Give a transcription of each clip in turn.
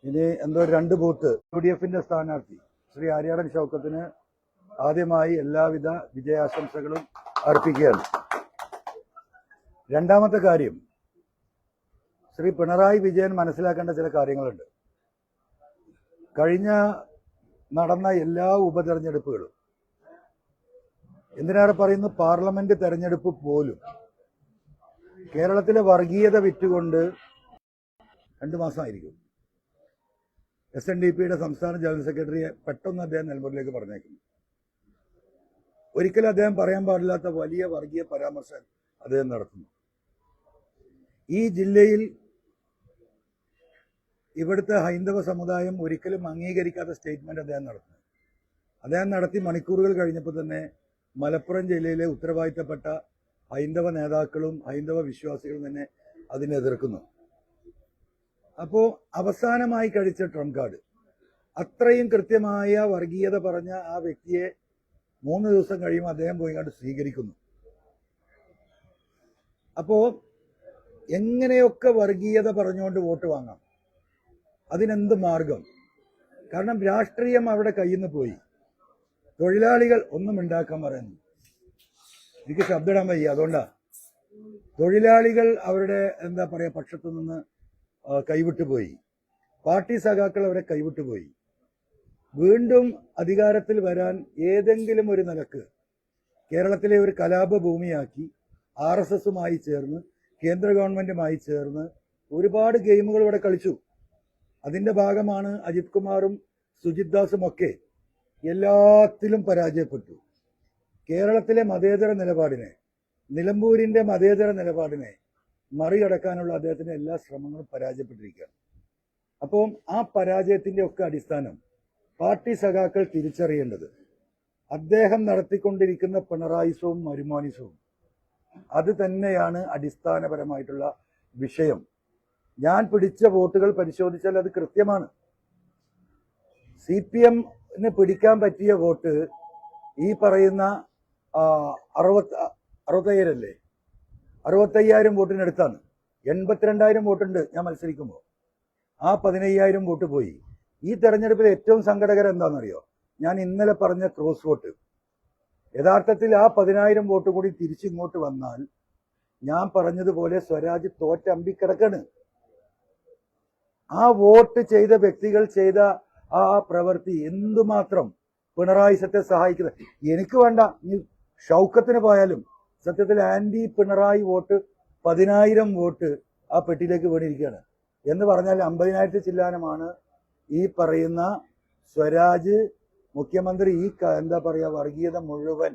ഇനി എന്തോ 2 ബൂത്ത് UDFന്റെ സ്ഥാനാർത്ഥി ശ്രീ ആര്യാടൻ ഷൗക്കത്തിന് ആദ്യമായി എല്ലാവിധ വിജയാശംസകളും അർപ്പിക്കുകയാണ്. രണ്ടാമത്തെ കാര്യം, ശ്രീ പിണറായി വിജയൻ മനസ്സിലാക്കേണ്ട ചില കാര്യങ്ങളുണ്ട്. കഴിഞ്ഞ നടന്ന എല്ലാ ഉപതെരഞ്ഞെടുപ്പുകളും, എന്തിനേറെ പറയുന്നു പാർലമെന്റ് തെരഞ്ഞെടുപ്പ് പോലും, കേരളത്തിലെ വർഗീയത വിറ്റുകൊണ്ട് 2 മാസമായിരിക്കും SNDPയുടെ സംസ്ഥാന ജനറൽ സെക്രട്ടറിയെ പെട്ടെന്ന് അദ്ദേഹം നെൽമൂരിലേക്ക് പറഞ്ഞേക്കുന്നു. ഒരിക്കലും അദ്ദേഹം പറയാൻ പാടില്ലാത്ത വലിയ വർഗീയ പരാമർശം അദ്ദേഹം നടത്തുന്നു. ഈ ജില്ലയിൽ ഇവിടുത്തെ ഹൈന്ദവ സമുദായം ഒരിക്കലും അംഗീകരിക്കാത്ത സ്റ്റേറ്റ്മെന്റ് അദ്ദേഹം നടത്തി മണിക്കൂറുകൾ കഴിഞ്ഞപ്പോൾ തന്നെ മലപ്പുറം ജില്ലയിലെ ഉത്തരവാദിത്തപ്പെട്ട ഹൈന്ദവ നേതാക്കളും ഹൈന്ദവ വിശ്വാസികളും തന്നെ അതിനെ എതിർക്കുന്നു. അപ്പോൾ അവസാനമായി കഴിച്ച ട്രംപ് കാർഡ്, അത്രയും കൃത്യമായ വർഗീയത പറഞ്ഞ ആ വ്യക്തിയെ 3 ദിവസം കഴിയുമ്പോൾ അദ്ദേഹം പോയി കണ്ട് സ്വീകരിക്കുന്നു. അപ്പോ എങ്ങനെയൊക്കെ വർഗീയത പറഞ്ഞുകൊണ്ട് വോട്ട് വാങ്ങാം, അതിനെന്ത് മാർഗം? കാരണം രാഷ്ട്രീയം അവിടെ കയ്യിൽ നിന്ന് പോയി. തൊഴിലാളികൾ ഒന്നും ഉണ്ടാക്കാൻ പറയുന്നു, എനിക്ക് ശബ്ദമിടാൻ വയ്യ, അതുകൊണ്ടാ. തൊഴിലാളികൾ അവരുടെ എന്താ പറയാ പക്ഷത്തു നിന്ന് കൈവിട്ടുപോയി. പാർട്ടി സഖാക്കൾ അവരെ കൈവിട്ടുപോയി. വീണ്ടും അധികാരത്തിൽ വരാൻ ഏതെങ്കിലും ഒരു നിലക്ക് കേരളത്തിലെ ഒരു കലാപഭൂമിയാക്കി RSSുമായി ചേർന്ന് കേന്ദ്ര ഗവൺമെന്റുമായി ചേർന്ന് ഒരുപാട് ഗെയിമുകൾ ഇവിടെ കളിച്ചു. അതിന്റെ ഭാഗമാണ് അജിത് കുമാറും സുജിത് ദാസും ഒക്കെ. എല്ലാത്തിലും പരാജയപ്പെട്ടു. കേരളത്തിലെ മതേതര നിലപാടിനെ, നിലമ്പൂരിന്റെ മതേതര നിലപാടിനെ മറികടക്കാനുള്ള അദ്ദേഹത്തിന്റെ എല്ലാ ശ്രമങ്ങളും പരാജയപ്പെട്ടിരിക്കുകയാണ്. അപ്പം ആ പരാജയത്തിന്റെ ഒക്കെ അടിസ്ഥാനം പാർട്ടി സഖാക്കൾ തിരിച്ചറിയേണ്ടത്, അദ്ദേഹം നടത്തിക്കൊണ്ടിരിക്കുന്ന പിണറായിസവും മരുമോനിസവും അത് തന്നെയാണ് അടിസ്ഥാനപരമായിട്ടുള്ള വിഷയം. ഞാൻ പിടിച്ച വോട്ടുകൾ പരിശോധിച്ചാൽ അത് കൃത്യമാണ്. CPMന് പിടിക്കാൻ പറ്റിയ വോട്ട് ഈ പറയുന്ന 65,000 വോട്ടിനടുത്താണ്. 82,000 വോട്ടുണ്ട് ഞാൻ മത്സരിക്കുമ്പോൾ. ആ 15,000 വോട്ട് പോയി. ഈ തെരഞ്ഞെടുപ്പിൽ ഏറ്റവും സങ്കടകരം എന്താണെന്നറിയോ? ഞാൻ ഇന്നലെ പറഞ്ഞ ക്രോസ് വോട്ട്. യഥാർത്ഥത്തിൽ ആ 10,000 വോട്ട് കൂടി തിരിച്ചിങ്ങോട്ട് വന്നാൽ ഞാൻ പറഞ്ഞതുപോലെ സ്വരാജ് തോറ്റമ്പിക്കിടക്കാണ്. ആ വോട്ട് ചെയ്ത വ്യക്തികൾ ചെയ്ത ആ പ്രവൃത്തി എന്തുമാത്രം പിണറായിസത്തെ സഹായിക്കുന്നത്. എനിക്ക് വേണ്ട, ഈ ഷൗക്കത്തിന് പോയാലും സത്യത്തിൽ ആന്റി പിണറായി വോട്ട് 10,000 വോട്ട് ആ പെട്ടിയിലേക്ക് വീണിരിക്കുകയാണ്. എന്ന് പറഞ്ഞാൽ 50,000 ചില്ലാനമാണ് ഈ പറയുന്ന സ്വരാജ് മുഖ്യമന്ത്രി ഈ എന്താ പറയുക വർഗീയത മുഴുവൻ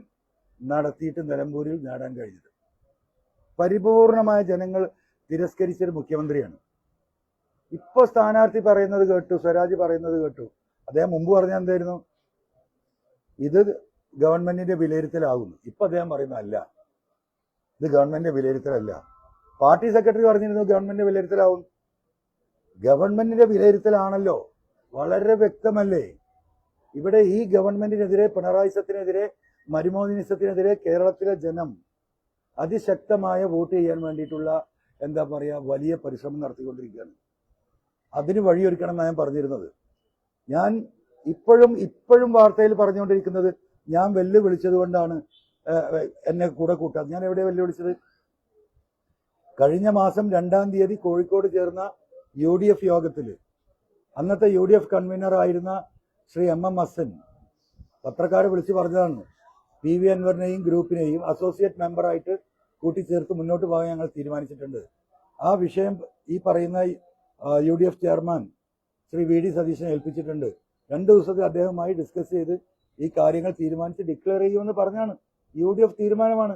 നടത്തിയിട്ട് നിലമ്പൂരിൽ നേടാൻ കഴിഞ്ഞത്. പരിപൂർണമായ ജനങ്ങൾ തിരസ്കരിച്ചൊരു മുഖ്യമന്ത്രിയാണ്. ഇപ്പൊ സ്ഥാനാർത്ഥി പറയുന്നത് കേട്ടു, സ്വരാജ് പറയുന്നത് കേട്ടു. അദ്ദേഹം മുമ്പ് പറഞ്ഞാൽ എന്തായിരുന്നു? ഇത് ഗവൺമെന്റിന്റെ വിലയിരുത്തലാകുന്നു. ഇപ്പൊ അദ്ദേഹം പറയുന്നതല്ല, ഇത് ഗവൺമെന്റിന്റെ വിലയിരുത്തലല്ല. പാർട്ടി സെക്രട്ടറി പറഞ്ഞിരുന്നു ഗവൺമെന്റിന്റെ വിലയിരുത്തലാവും. ഗവൺമെന്റിന്റെ വിലയിരുത്തലാണല്ലോ, വളരെ വ്യക്തമല്ലേ? ഇവിടെ ഈ ഗവൺമെന്റിനെതിരെ, പിണറായിസത്തിനെതിരെ, മരുമോനിസത്തിനെതിരെ കേരളത്തിലെ ജനം അതിശക്തമായ വോട്ട് ചെയ്യാൻ വേണ്ടിയിട്ടുള്ള എന്താ പറയാ വലിയ പരിശ്രമം നടത്തിക്കൊണ്ടിരിക്കുകയാണ്. അതിന് വഴിയൊരുക്കണം എന്നാണ് ഞാൻ പറഞ്ഞിരുന്നത്. ഞാൻ ഇപ്പോഴും വാർത്തയിൽ പറഞ്ഞുകൊണ്ടിരിക്കുന്നത് ഞാൻ വെല്ലുവിളിച്ചത് കൊണ്ടാണ് എന്നെ കൂടെ കൂട്ടാതെ. ഞാൻ എവിടെ വെല്ലുവിളിച്ചത്? കഴിഞ്ഞ മാസം 2-ാം തീയതി കോഴിക്കോട് ചേർന്ന UDF യോഗത്തിൽ അന്നത്തെ UDF കൺവീനർ ആയിരുന്ന ശ്രീ MM ഹസൻ പത്രക്കാരെ വിളിച്ച് പറഞ്ഞതാണ്, PV അൻവറിനെയും ഗ്രൂപ്പിനെയും അസോസിയേറ്റ് മെമ്പറായിട്ട് കൂട്ടിച്ചേർത്ത് മുന്നോട്ട് പോകാൻ ഞങ്ങൾ തീരുമാനിച്ചിട്ടുണ്ട്. ആ വിഷയം ഈ പറയുന്ന UDF ചെയർമാൻ ശ്രീ VD സതീശനെ ഏൽപ്പിച്ചിട്ടുണ്ട്. 2 ദിവസത്തിൽ അദ്ദേഹവുമായി ഡിസ്കസ് ചെയ്ത് ഈ കാര്യങ്ങൾ തീരുമാനിച്ച് ഡിക്ലെയർ ചെയ്യുമെന്ന് പറഞ്ഞാണ്. UDF തീരുമാനമാണ്.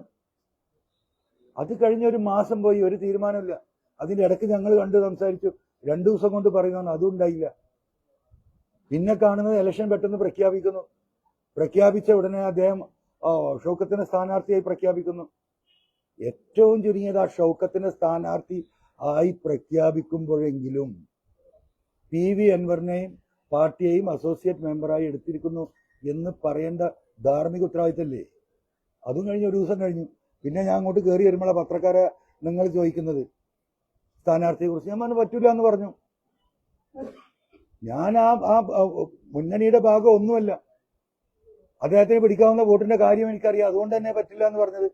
അത് കഴിഞ്ഞ 1 മാസം പോയി, ഒരു തീരുമാനമില്ല. അതിന്റെ ഇടയ്ക്ക് ഞങ്ങൾ കണ്ട് സംസാരിച്ചു, 2 ദിവസം കൊണ്ട് പറയുന്നതാണ്, അതും ഉണ്ടായില്ല. പിന്നെ കാണുന്നത് ഇലക്ഷൻ പെട്ടെന്ന് പ്രഖ്യാപിക്കുന്നു. പ്രഖ്യാപിച്ച ഉടനെ അദ്ദേഹം ഷൗക്കത്തിന്റെ സ്ഥാനാർത്ഥിയായി പ്രഖ്യാപിക്കുന്നു. ഏറ്റവും ചുരുങ്ങിയത് ആ ഷൗക്കത്തിന്റെ സ്ഥാനാർത്ഥി ആയി പ്രഖ്യാപിക്കുമ്പോഴെങ്കിലും PV അൻവറിനെയും പാർട്ടിയെയും അസോസിയേറ്റ് മെമ്പറായി എടുത്തിരിക്കുന്നു എന്ന് പറയേണ്ട ധാർമ്മിക ഉത്തരവാദിത്തമല്ലേ? അതും കഴിഞ്ഞ് 1 ദിവസം കഴിഞ്ഞു. പിന്നെ ഞാൻ അങ്ങോട്ട് കയറി വരുമ്പോഴാണ് പത്രക്കാരെ നിങ്ങൾ ചോദിക്കുന്നത് സ്ഥാനാർത്ഥിയെ കുറിച്ച്. ഞാൻ പറഞ്ഞു പറ്റൂല എന്ന് പറഞ്ഞു. ഞാൻ ആ മുന്നണിയുടെ ഭാഗം ഒന്നുമല്ല. അദ്ദേഹത്തിന് പിടിക്കാവുന്ന വോട്ടിന്റെ കാര്യം എനിക്കറിയാം, അതുകൊണ്ട് തന്നെ പറ്റില്ല എന്ന് പറഞ്ഞത്.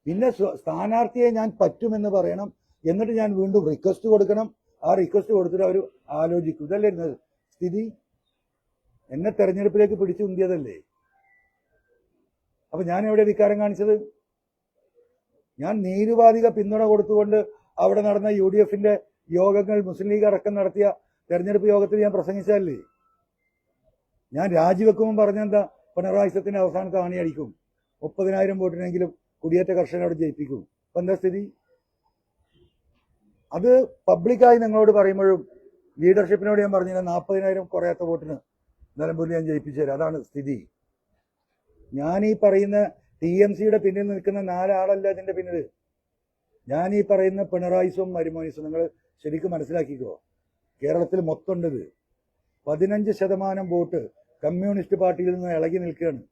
പിന്നെ സ്ഥാനാർത്ഥിയെ ഞാൻ പറ്റുമെന്ന് പറയണം, എന്നിട്ട് ഞാൻ വീണ്ടും റിക്വസ്റ്റ് കൊടുക്കണം. ആ റിക്വസ്റ്റ് കൊടുത്തിട്ട് അവർ ആലോചിക്കും. ഇതല്ലേ സ്ഥിതി. എന്നെ തെരഞ്ഞെടുപ്പിലേക്ക് പിടിച്ചു ഉന്തിയതല്ലേ. അപ്പൊ ഞാൻ എവിടെ ധിക്കാരം കാണിച്ചത്? ഞാൻ നിരുപാധിക പിന്തുണ കൊടുത്തുകൊണ്ട് അവിടെ നടന്ന UDF യോഗങ്ങൾ, മുസ്ലിം ലീഗ് അടക്കം നടത്തിയ തെരഞ്ഞെടുപ്പ് യോഗത്തിൽ ഞാൻ പ്രസംഗിച്ചതല്ലേ. ഞാൻ രാജിവെക്കുമ്പോൾ പറഞ്ഞെന്താ? പിണറായി സത്തിന്റെ അവസാനത്തെ ആണിയടിക്കും, 30,000 വോട്ടിനെങ്കിലും കുടിയേറ്റ കർഷകരോട് ജയിപ്പിക്കും. അപ്പൊ എന്താ സ്ഥിതി? അത് പബ്ലിക്കായി നിങ്ങളോട് പറയുമ്പോഴും ലീഡർഷിപ്പിനോട് ഞാൻ പറഞ്ഞില്ല, 40,000 കുറയാത്ത വോട്ടിന് നിലമ്പൂരിൽ ഞാൻ ജയിപ്പിച്ചു തരാം. അതാണ് സ്ഥിതി. ഞാൻ ഈ പറയുന്ന TMCയുടെ പിന്നിൽ നിൽക്കുന്ന 4 ആളല്ല ഇതിന്റെ പിന്നിൽ. ഞാൻ ഈ പറയുന്ന പിണറായിസും മരുമോനിസും നിങ്ങൾ ശരിക്കും മനസ്സിലാക്കിക്കോ. കേരളത്തിൽ മൊത്തം ഉണ്ടത് 15% വോട്ട് കമ്മ്യൂണിസ്റ്റ് പാർട്ടിയിൽ നിന്ന് ഇളകി നിൽക്കുകയാണ്.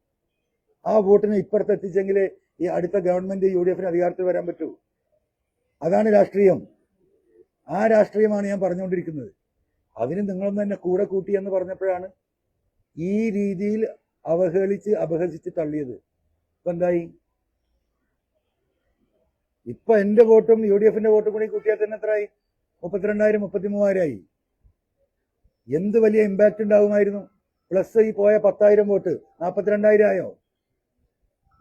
ആ വോട്ടിന് ഇപ്പുറത്തെത്തിച്ചെങ്കിൽ ഈ അടുത്ത ഗവൺമെന്റ് UDFന് അധികാരത്തിൽ വരാൻ പറ്റൂ. അതാണ് രാഷ്ട്രീയം. ആ രാഷ്ട്രീയമാണ് ഞാൻ പറഞ്ഞുകൊണ്ടിരിക്കുന്നത്. അതിന് നിങ്ങളൊന്നും എന്നെ കൂടെ കൂട്ടി എന്ന് പറഞ്ഞപ്പോഴാണ് ഈ രീതിയിൽ അപഹസിച്ച് തള്ളിയത്. ഇപ്പൊ എന്തായി? ഇപ്പൊ എന്റെ വോട്ടും UDFന്റെ വോട്ടും കൂടി കൂട്ടിയാൽ തന്നെ എത്രയായി? 32,000 33,000 എന്ത് വലിയ ഇമ്പാക്ട് ഉണ്ടാകുമായിരുന്നു. പ്ലസ് ഈ പോയ 10,000 വോട്ട് 42,000 ആയോ?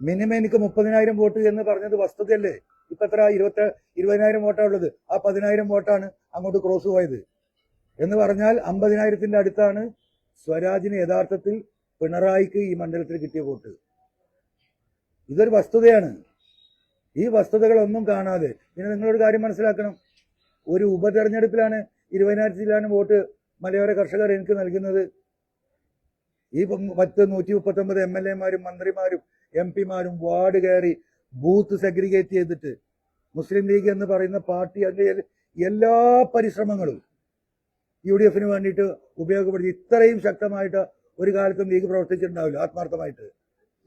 മിനിമം എനിക്ക് 30,000 വോട്ട് എന്ന് പറഞ്ഞത് വസ്തുതയല്ലേ. ഇപ്പൊ എത്ര? 20,000 വോട്ടാണ് ഉള്ളത്. ആ 10,000 വോട്ടാണ് അങ്ങോട്ട് ക്രോസ് പോയത് എന്ന് പറഞ്ഞാൽ 50,000ത്തിന്റെ അടുത്താണ് സ്വരാജിന് യഥാർത്ഥത്തിൽ പിണറായിക്ക് ഈ മണ്ഡലത്തിൽ കിട്ടിയ വോട്ട്. ഇതൊരു വസ്തുതയാണ്. ഈ വസ്തുതകളൊന്നും കാണാതെ പിന്നെ നിങ്ങളൊരു കാര്യം മനസ്സിലാക്കണം. ഒരു ഉപതെരഞ്ഞെടുപ്പിലാണ് 20,000 വോട്ട് മലയോര കർഷകർ എനിക്ക് നൽകുന്നത്. ഈ 139 MLA-മാരും മന്ത്രിമാരും MP-മാരും വാർഡ് കയറി ബൂത്ത് സെഗ്രിഗേറ്റ് ചെയ്തിട്ട് മുസ്ലിം ലീഗ് എന്ന് പറയുന്ന പാർട്ടി അതിന്റെ എല്ലാ പരിശ്രമങ്ങളും UDFന് വേണ്ടിയിട്ട് ഉപയോഗപ്പെടുത്തി. ഇത്രയും ശക്തമായിട്ട് ഒരു കാലത്തും ലീഗ് പ്രവർത്തിച്ചിട്ടുണ്ടാവില്ല ആത്മാർത്ഥമായിട്ട്.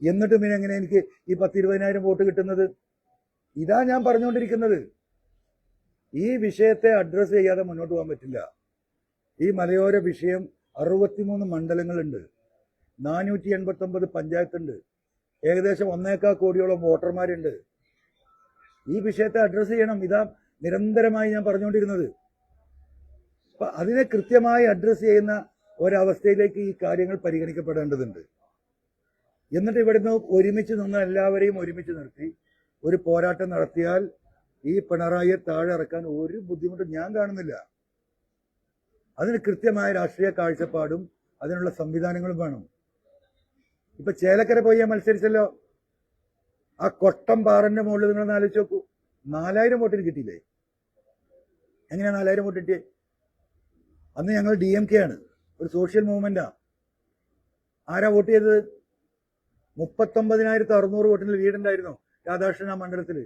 എന്നിട്ടും പിന്നെ എങ്ങനെ എനിക്ക് ഈ 10-20,000 വോട്ട് കിട്ടുന്നത്? ഇതാ ഞാൻ പറഞ്ഞുകൊണ്ടിരിക്കുന്നത്. ഈ വിഷയത്തെ അഡ്രസ് ചെയ്യാതെ മുന്നോട്ട് പോകാൻ പറ്റില്ല. ഈ മലയോര വിഷയം 63 മണ്ഡലങ്ങളുണ്ട്, 489 പഞ്ചായത്തുണ്ട്, ഏകദേശം 1.25 കോടിയോളം വോട്ടർമാരുണ്ട്. ഈ വിഷയത്തെ അഡ്രസ് ചെയ്യണം. ഇതാ നിരന്തരമായി ഞാൻ പറഞ്ഞുകൊണ്ടിരുന്നത്. അപ്പൊ അതിനെ കൃത്യമായി അഡ്രസ് ചെയ്യുന്ന ഒരവസ്ഥയിലേക്ക് ഈ കാര്യങ്ങൾ പരിഗണിക്കപ്പെടേണ്ടതുണ്ട്. എന്നിട്ട് ഇവിടുന്ന് ഒരുമിച്ച് നിന്ന് എല്ലാവരെയും ഒരുമിച്ച് നിർത്തി ഒരു പോരാട്ടം നടത്തിയാൽ ഈ പിണറായിയെ താഴെ ഇറക്കാൻ ഒരു ബുദ്ധിമുട്ടും ഞാൻ കാണുന്നില്ല. അതിന് കൃത്യമായ രാഷ്ട്രീയ കാഴ്ചപ്പാടും അതിനുള്ള സംവിധാനങ്ങളും വേണം. ഇപ്പൊ ചേലക്കര പോയി ഞാൻ മത്സരിച്ചല്ലോ. ആ കൊട്ടം പാറന്റെ മുകളിൽ നിങ്ങളൊന്ന് ആലോചിച്ച് നോക്കൂ. 4,000 വോട്ടിന് കിട്ടിയില്ലേ? എങ്ങനെയാ 4,000 വോട്ട് കിട്ടിയേ? അന്ന് ഞങ്ങൾ DMK ആണ്, ഒരു സോഷ്യൽ മൂവ്മെന്റാ. ആരാ വോട്ട് ചെയ്തത്? 39,600 വോട്ടിന് ലീഡുണ്ടായിരുന്നു രാധാകൃഷ്ണൻ ആ മണ്ഡലത്തില്.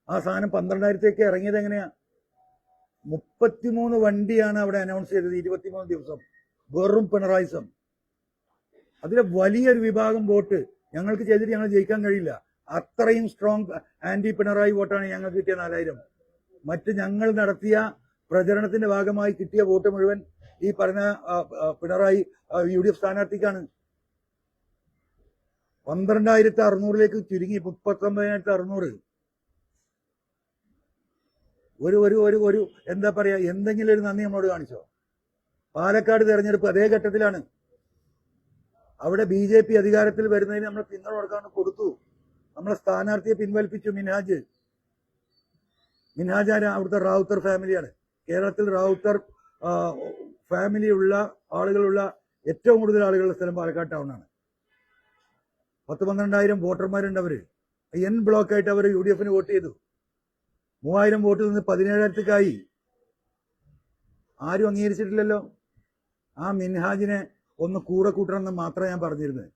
ആ സാധനം 12,000ത്തേക്ക് ഇറങ്ങിയത് എങ്ങനെയാ? 33 വണ്ടിയാണ് അവിടെ അനൗൺസ് ചെയ്തത് 23 ദിവസം. വെറും പിണറായിസം. അതിലെ വലിയൊരു വിഭാഗം വോട്ട് ഞങ്ങൾക്ക് ചെയ്തിട്ട് ഞങ്ങൾ ജയിക്കാൻ കഴിയില്ല. അത്രയും സ്ട്രോങ് ആന്റി പിണറായി വോട്ടാണ് ഞങ്ങൾക്ക് കിട്ടിയ 4,000. മറ്റ് ഞങ്ങൾ നടത്തിയ പ്രചരണത്തിന്റെ ഭാഗമായി കിട്ടിയ വോട്ട് മുഴുവൻ ഈ പറഞ്ഞ പിണറായി UDF സ്ഥാനാർത്ഥിക്കാണ്. 12,600ലേക്ക് ചുരുങ്ങി 39,600. ഒരു എന്താ പറയാ, എന്തെങ്കിലും ഒരു നന്ദി നമ്മളോട് കാണിച്ചോ? പാലക്കാട് തെരഞ്ഞെടുപ്പ് അതേ ഘട്ടത്തിലാണ്. അവിടെ BJP അധികാരത്തിൽ വരുന്നതിന് നമ്മൾ പിന്തുണ കൊടുക്കാണ്ട് കൊടുത്തു. നമ്മളെ സ്ഥാനാർത്ഥിയെ പിൻവലിപ്പിച്ചു. മിൻഹാജ് അവിടുത്തെ റാവുത്തർ ഫാമിലിയാണ്. കേരളത്തിൽ റാവുത്തർ ഫാമിലിയുള്ള ആളുകളുള്ള ഏറ്റവും കൂടുതൽ ആളുകളുള്ള സ്ഥലം പാലക്കാട് ടൗണാണ്. 10-12,000 വോട്ടർമാരുണ്ട്. അവര് N ബ്ലോക്കായിട്ട് അവർ UDFന് വോട്ട് ചെയ്തു. 3,000 വോട്ടിൽ നിന്ന് 17,000ക്കായി. ആരും അംഗീകരിച്ചിട്ടില്ലല്ലോ. ആ മിൻഹാജിനെ ഒന്ന് കൂടെ കൂട്ടണമെന്ന് മാത്രമേ ഞാൻ പറഞ്ഞിരുന്നത്.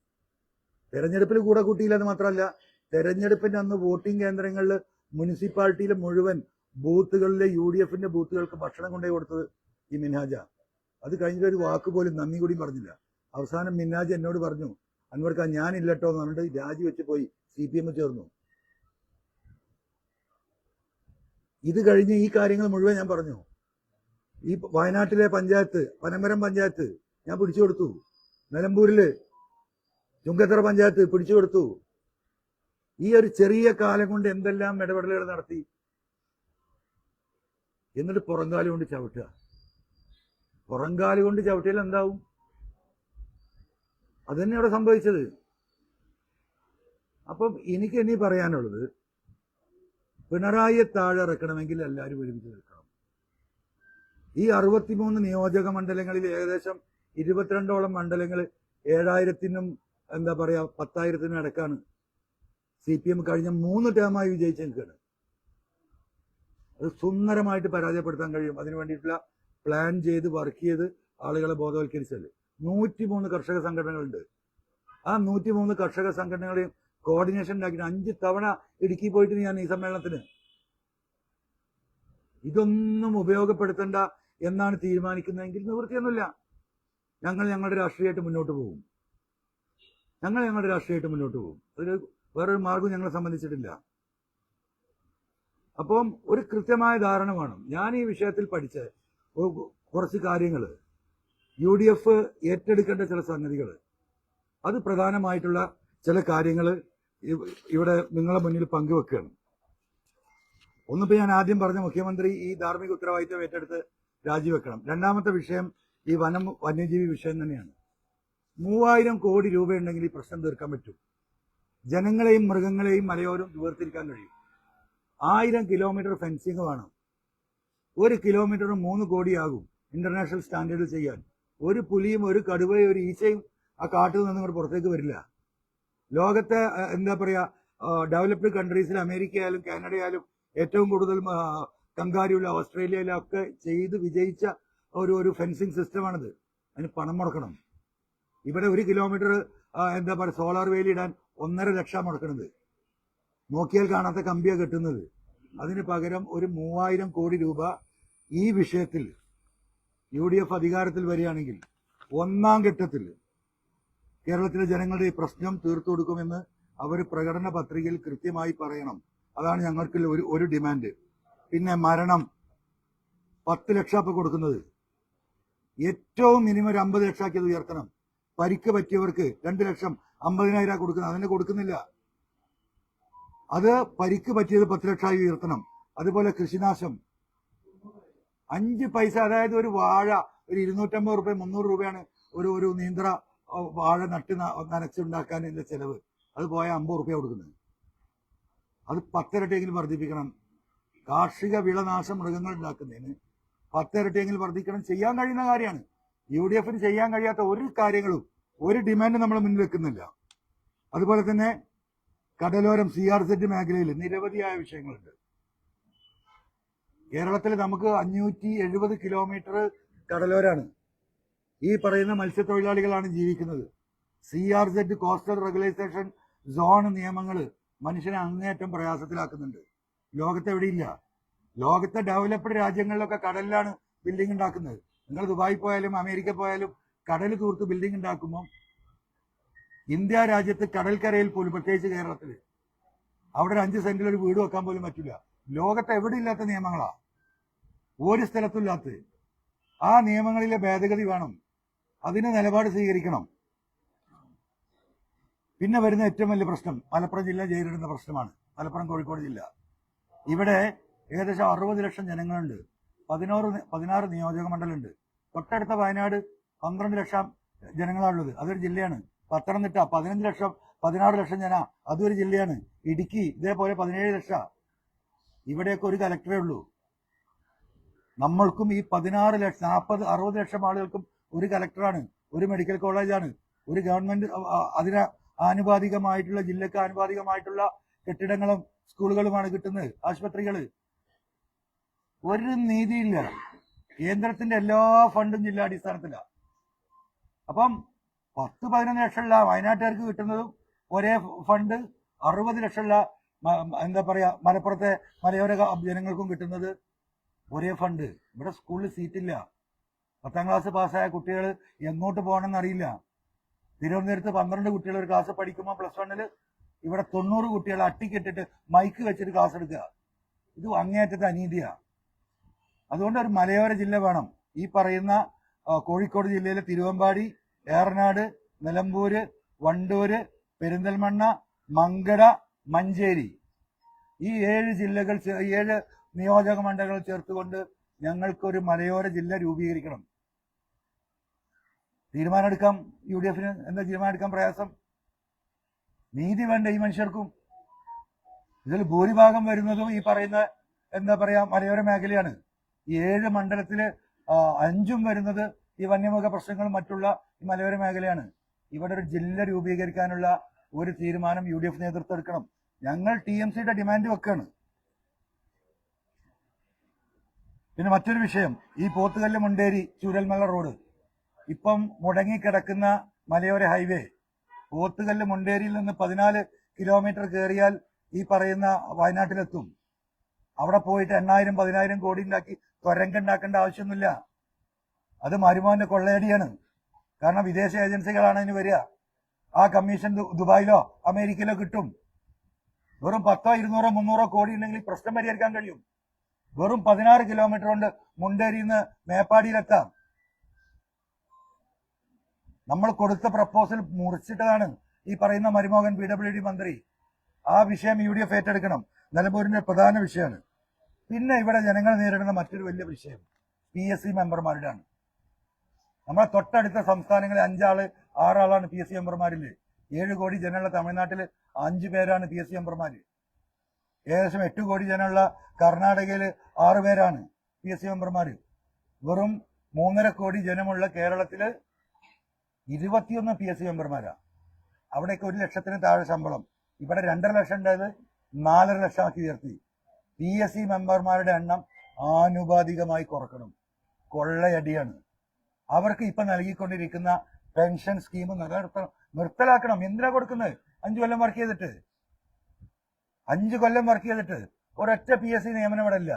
തെരഞ്ഞെടുപ്പിൽ കൂടെ കൂട്ടിയില്ലെന്ന് മാത്രമല്ല, തെരഞ്ഞെടുപ്പിന്റെ അന്ന് വോട്ടിംഗ് കേന്ദ്രങ്ങളിൽ മുനിസിപ്പാലിറ്റിയിലെ മുഴുവൻ ബൂത്തുകളിലെ UDFന്റെ ബൂത്തുകൾക്ക് ഭക്ഷണം കൊണ്ടുപോയി കൊടുത്തത് ഈ മിൻഹാജ. അത് കഴിഞ്ഞിട്ട് ഒരു വാക്ക് പോലും നന്ദി കൂടിയും പറഞ്ഞില്ല. അവസാനം മിൻഹാജ് എന്നോട് പറഞ്ഞു, അൻവർക്ക ഞാനില്ലട്ടോ എന്ന് പറഞ്ഞിട്ട് രാജിവെച്ച് പോയി CPM ചേർന്നു. ഇത് കഴിഞ്ഞ് ഈ കാര്യങ്ങൾ മുഴുവൻ ഞാൻ പറഞ്ഞു. ഈ വയനാട്ടിലെ പഞ്ചായത്ത്, പനമരം പഞ്ചായത്ത് ഞാൻ പിടിച്ചു കൊടുത്തു. നിലമ്പൂരില് ചുങ്കത്തറ പഞ്ചായത്ത് പിടിച്ചു കൊടുത്തു. ഈ ഒരു ചെറിയ കാലം കൊണ്ട് എന്തെല്ലാം ഇടപെടലുകൾ നടത്തി. എന്നിട്ട് പുറങ്കാലി കൊണ്ട് ചവിട്ടുക. പുറങ്കാലി കൊണ്ട് ചവിട്ടിയാൽ എന്താവും? അത് തന്നെ അവിടെ സംഭവിച്ചത്. അപ്പം എനിക്ക് ഇനി പറയാനുള്ളത്, പിണറായിയെ താഴെ ഇറക്കണമെങ്കിൽ എല്ലാവരും ഒരുമിച്ച് നിൽക്കണം. ഈ 63 നിയോജക മണ്ഡലങ്ങളിൽ ഏകദേശം 22ഓളം മണ്ഡലങ്ങൾ 7000-നും 10,000-നും ഇടക്കാണ് CPM കഴിഞ്ഞ 3 ടേമായി വിജയിച്ച് നിൽക്കുകയാണ്. അത് സുന്ദരമായിട്ട് പരാജയപ്പെടുത്താൻ കഴിയും. അതിനു വേണ്ടിയിട്ടുള്ള പ്ലാൻ ചെയ്ത് വർക്ക് ചെയ്ത് ആളുകളെ ബോധവൽക്കരിച്ചത്. 103 കർഷക സംഘടനകളുണ്ട്. ആ 103 കർഷക സംഘടനകളെയും കോർഡിനേഷൻ ഉണ്ടാക്കിയിട്ട് 5 തവണ ഇടുക്കി പോയിട്ട് ഞാൻ ഈ സമ്മേളനത്തിന്. ഇതൊന്നും ഉപയോഗപ്പെടുത്തണ്ട എന്നാണ് തീരുമാനിക്കുന്നതെങ്കിൽ നിവൃത്തിയൊന്നുമില്ല. ഞങ്ങൾ ഞങ്ങളുടെ രാഷ്ട്രീയമായിട്ട് മുന്നോട്ട് പോകും. അതിൽ വേറൊരു മാർഗം ഞങ്ങളെ സംബന്ധിച്ചിട്ടില്ല. അപ്പം ഒരു കൃത്യമായ ധാരണ വേണം. ഞാൻ ഈ വിഷയത്തിൽ പഠിച്ച കുറച്ച് കാര്യങ്ങൾ, UDF ഏറ്റെടുക്കേണ്ട ചില സംഗതികൾ, അത് പ്രധാനമായിട്ടുള്ള ചില കാര്യങ്ങൾ ഇവിടെ നിങ്ങളെ മുന്നിൽ പങ്കുവെക്കുകയാണ്. ഒന്നിപ്പോൾ ഞാൻ ആദ്യം പറഞ്ഞ മുഖ്യമന്ത്രി ഈ ധാർമ്മിക ഉത്തരവാദിത്വം ഏറ്റെടുത്ത് രാജിവെക്കണം. രണ്ടാമത്തെ വിഷയം ഈ വന്യജീവി വിഷയം തന്നെയാണ്. 3000 കോടി രൂപയുണ്ടെങ്കിൽ ഈ പ്രശ്നം തീർക്കാൻ പറ്റും. ജനങ്ങളെയും മൃഗങ്ങളെയും മലയോരം വേർതിരിക്കാൻ കഴിയും. 1000 കിലോമീറ്റർ ഫെൻസിങ് വേണം. 1 കിലോമീറ്ററിന് 3 കോടിയാകും ഇന്റർനാഷണൽ സ്റ്റാൻഡേർഡ് ചെയ്യാൻ. ഒരു പുലിയും ഒരു കടുവയും ഒരു ഈച്ചയും ആ കാട്ടിൽ നിന്ന് ഇങ്ങോട്ട് പുറത്തേക്ക് വരില്ല. ലോകത്തെ ഡെവലപ്ഡ് കൺട്രീസിൽ അമേരിക്ക ആയാലും കാനഡ ആയാലും ഏറ്റവും കൂടുതൽ കങ്കാരിയുള്ള ഓസ്ട്രേലിയയിലൊക്കെ ചെയ്ത് വിജയിച്ച ഒരു ഫെൻസിങ് സിസ്റ്റമാണിത്. അതിന് പണം മുടക്കണം. ഇവിടെ 1 കിലോമീറ്റർ സോളാർ വേലി ഇടാൻ 1.5 ലക്ഷം മുടക്കണത്. നോക്കിയാൽ കാണാത്ത കമ്പിയാണ് കെട്ടുന്നത്. അതിന് പകരം ഒരു 3000 കോടി രൂപ ഈ വിഷയത്തിൽ UDF അധികാരത്തിൽ വരികയാണെങ്കിൽ 1ാം ഘട്ടത്തിൽ കേരളത്തിലെ ജനങ്ങളുടെ ഈ പ്രശ്നം തീർത്തു കൊടുക്കുമെന്ന് അവർ പ്രകടന പത്രികയിൽ കൃത്യമായി പറയണം. അതാണ് ഞങ്ങൾക്ക് ഒരു ഡിമാൻഡ്. പിന്നെ മരണം 10 ലക്ഷം ഇപ്പൊ കൊടുക്കുന്നത്, ഏറ്റവും മിനിമം ഒരു 50 ലക്ഷമാക്കി അത് ഉയർത്തണം. പരിക്ക് പറ്റിയവർക്ക് 2 ലക്ഷം 50,000 കൊടുക്കുന്നത്, അതിനെ കൊടുക്കുന്നില്ല. അത് പരിക്ക് പറ്റിയത് 10 ലക്ഷമായി ഉയർത്തണം. അതുപോലെ കൃഷിനാശം 5 പൈസ, അതായത് ഒരു വാഴ ഒരു 250 രൂപ 300 രൂപയാണ് ഒരു നീന്ത്ര വാഴ നനച്ചുണ്ടാക്കാനുള്ള ചെലവ്. അത് പോയ 50 രൂപ കൊടുക്കുന്നത്. അത് 10 ഇരട്ടിയെങ്കിലും വർദ്ധിപ്പിക്കണം. കാർഷിക വിളനാശം മൃഗങ്ങൾ ഉണ്ടാക്കുന്നതിന് 10 ഇരട്ടിയെങ്കിലും വർദ്ധിക്കണം. ചെയ്യാൻ കഴിയുന്ന കാര്യമാണ്. UDFന് ചെയ്യാൻ കഴിയാത്ത ഒരു കാര്യങ്ങളും ഒരു ഡിമാൻഡ് നമ്മൾ മുന്നിൽ വെക്കുന്നില്ല. അതുപോലെ തന്നെ കടലോരം CRZ മേഖലയിൽ നിരവധിയായ വിഷയങ്ങളുണ്ട്. കേരളത്തിൽ നമുക്ക് 570 കിലോമീറ്റർ കടലോരാണ്. ഈ പറയുന്ന മത്സ്യത്തൊഴിലാളികളാണ് ജീവിക്കുന്നത്. CRZ കോസ്റ്റൽ റെഗുലേഷൻ സോൺ നിയമങ്ങൾ മനുഷ്യനെ അങ്ങേയറ്റം പ്രയാസത്തിലാക്കുന്നുണ്ട്. ലോകത്തെവിടെയില്ല. ലോകത്തെ ഡെവലപ്ഡ് രാജ്യങ്ങളിലൊക്കെ കടലിലാണ് ബിൽഡിംഗ് ഉണ്ടാക്കുന്നത്. നിങ്ങൾ ദുബായി പോയാലും അമേരിക്ക പോയാലും കടൽ തൂർത്ത് ബിൽഡിംഗ് ഉണ്ടാക്കുമ്പോൾ ഇന്ത്യ രാജ്യത്ത് കടൽക്കരയിൽ പോലും, പ്രത്യേകിച്ച് കേരളത്തിൽ, അവിടെ 5 സെന്റിൽ ഒരു വീട് വെക്കാൻ പോലും പറ്റില്ല. ലോകത്ത് എവിടെ ഇല്ലാത്ത നിയമങ്ങളാ, ഒരു സ്ഥലത്തും ഇല്ലാത്ത. ആ നിയമങ്ങളിലെ ഭേദഗതി വേണം. അതിന് നിലപാട് സ്വീകരിക്കണം. പിന്നെ വരുന്ന ഏറ്റവും വലിയ പ്രശ്നം മലപ്പുറം ജില്ല നേരിടുന്ന പ്രശ്നമാണ്. മലപ്പുറം കോഴിക്കോട് ജില്ല, ഇവിടെ ഏകദേശം 60 ലക്ഷം ജനങ്ങളുണ്ട്. 16 നിയോജക മണ്ഡലമുണ്ട്. തൊട്ടടുത്ത വയനാട് 12 ലക്ഷം ജനങ്ങളാണുള്ളത്, അതൊരു ജില്ലയാണ്. പത്തനംതിട്ട 15 ലക്ഷം 16 ലക്ഷം ജന, അതൊരു ജില്ലയാണ്. ഇടുക്കി ഇതേപോലെ 17 ലക്ഷം. ഇവിടെയൊക്കെ ഒരു കലക്ടറേ ഉള്ളൂ. നമ്മൾക്കും ഈ 16 ലക്ഷം 40 60 ലക്ഷം ആളുകൾക്കും ഒരു കലക്ടറാണ്, ഒരു മെഡിക്കൽ കോളേജാണ്, ഒരു ഗവൺമെന്റ് അതിന് ആനുപാതികമായിട്ടുള്ള, ജില്ലക്ക് ആനുപാതികമായിട്ടുള്ള കെട്ടിടങ്ങളും സ്കൂളുകളുമാണ് കിട്ടുന്നത്, ആശുപത്രികള്. ഒരു നീതിയില്ല. കേന്ദ്രത്തിന്റെ എല്ലാ ഫണ്ടും ജില്ലാടിസ്ഥാനത്തിലാണ്. അപ്പം 10-11 ലക്ഷമുള്ള വയനാട്ടുകാർക്ക് കിട്ടുന്നതും ഒരേ ഫണ്ട്, 60 ലക്ഷമുള്ള മലപ്പുറത്തെ മലയോര ജനങ്ങൾക്കും കിട്ടുന്നത് ഒരേ ഫണ്ട്. ഇവിടെ സ്കൂളിൽ സീറ്റില്ല. 10ാം ക്ലാസ് പാസ്സായ കുട്ടികൾ എങ്ങോട്ട് പോകണമെന്ന് അറിയില്ല. തിരുവനന്തപുരത്ത് 12 കുട്ടികൾ ഒരു ക്ലാസ് പഠിക്കുമ്പോൾ +1 ഇവിടെ 90 കുട്ടികൾ അട്ടിക്കിട്ടിട്ട് മൈക്ക് വെച്ചിട്ട് ക്ലാസ് എടുക്കുക. ഇത് അങ്ങേയറ്റത്തെ അനീതിയാണ്. അതുകൊണ്ട് ഒരു മലയോര ജില്ല വേണം. ഈ പറയുന്ന കോഴിക്കോട് ജില്ലയിലെ തിരുവമ്പാടി, ഏറനാട്, നിലമ്പൂര്, വണ്ടൂര്, പെരിന്തൽമണ്ണ, മങ്കട, മഞ്ചേരി, ഈ 7 ജില്ലകൾ, 7 നിയോജക മണ്ഡലങ്ങൾ ചേർത്തുകൊണ്ട് ഞങ്ങൾക്കൊരു മലയോര ജില്ല രൂപീകരിക്കണം. തീരുമാനമെടുക്കാം. UDF എന്താ തീരുമാനമെടുക്കാൻ പ്രയാസം? നീതി വേണ്ട ഈ മനുഷ്യർക്കും. ഇതിൽ ഭൂരിഭാഗം വരുന്നതും ഈ പറയുന്ന എന്താ പറയാ മലയോര മേഖലയാണ്. ഈ 7 മണ്ഡലത്തില് 5 വരുന്നത് ഈ വന്യമൃഗ പ്രശ്നങ്ങളും മറ്റുള്ള ഈ മലയോര മേഖലയാണ്. ഇവിടെ ഒരു ജില്ല രൂപീകരിക്കാനുള്ള ഒരു തീരുമാനം UDF നേതൃത്വം എടുക്കണം. ഞങ്ങൾ TMCയുടെ ഡിമാൻഡ് വെക്കാണ്. പിന്നെ മറ്റൊരു വിഷയം, ഈ പോത്തുകല്ല് മുണ്ടേരി ചൂരൽമല റോഡ്, ഇപ്പം മുടങ്ങിക്കിടക്കുന്ന മലയോര ഹൈവേ, പോത്തുകല്ല് മുണ്ടേരിയിൽ നിന്ന് 14 കിലോമീറ്റർ കയറിയാൽ ഈ പറയുന്ന വയനാട്ടിലെത്തും. അവിടെ പോയിട്ട് 8,000-10,000 കോടി ഉണ്ടാക്കി തുരങ്കുണ്ടാക്കേണ്ട ആവശ്യമൊന്നുമില്ല. അത് മരുമോന്റെ കൊള്ളയടിയാണ്. കാരണം വിദേശ ഏജൻസികളാണ് അതിന് വരിക. ആ കമ്മീഷൻ ദുബായിലോ അമേരിക്കയിലോ കിട്ടും. വെറും 10, 200, 300 കോടി ഉണ്ടെങ്കിൽ പ്രശ്നം പരിഹരിക്കാൻ കഴിയും. വെറും 16 കിലോമീറ്റർ കൊണ്ട് മുണ്ടേരിയിൽ നിന്ന് മേപ്പാടിയിലെത്താം. നമ്മൾ കൊടുത്ത പ്രപ്പോസൽ മുറിച്ചിട്ടതാണ് ഈ പറയുന്ന മരുമോഹൻ PWD മന്ത്രി. ആ വിഷയം UDF ഏറ്റെടുക്കണം. നിലമ്പൂരിന്റെ പ്രധാന വിഷയമാണ്. പിന്നെ ഇവിടെ ജനങ്ങൾ നേരിടുന്ന മറ്റൊരു വലിയ വിഷയം PSC മെമ്പർമാരുടെയാണ്. നമ്മളെ തൊട്ടടുത്ത സംസ്ഥാനങ്ങളിൽ 5 6 PSC മെമ്പർമാരില്. 7 കോടി ജനമുള്ള തമിഴ്നാട്ടിൽ 5 പേരാണ് PSC മെമ്പർമാര്. ഏകദേശം 8 കോടി ജനമുള്ള കർണാടകയിൽ 6 പേരാണ് PSC മെമ്പർമാര്. വെറും 3.5 കോടി ജനമുള്ള കേരളത്തില് 21 PSC മെമ്പർമാരാ. അവിടെയൊക്കെ 1 ലക്ഷത്തിന് താഴെ ശമ്പളം. ഇവിടെ 2.5 ലക്ഷം ഉണ്ടായത് 4.5 ലക്ഷമാക്കി ഉയർത്തി. PSC മെമ്പർമാരുടെ എണ്ണം ആനുപാതികമായി കുറക്കണം. കൊള്ളയടിയാണ്. അവർക്ക് ഇപ്പൊ നൽകിക്കൊണ്ടിരിക്കുന്ന പെൻഷൻ സ്കീം നിർത്തലാക്കണം. എന്തിനാ കൊടുക്കുന്നത്? 5 കൊല്ലം വർക്ക് ചെയ്തിട്ട് 5 കൊല്ലം വർക്ക് ചെയ്തിട്ട് ഒരൊറ്റ PSC നിയമനം ഇവിടെ ഇല്ല.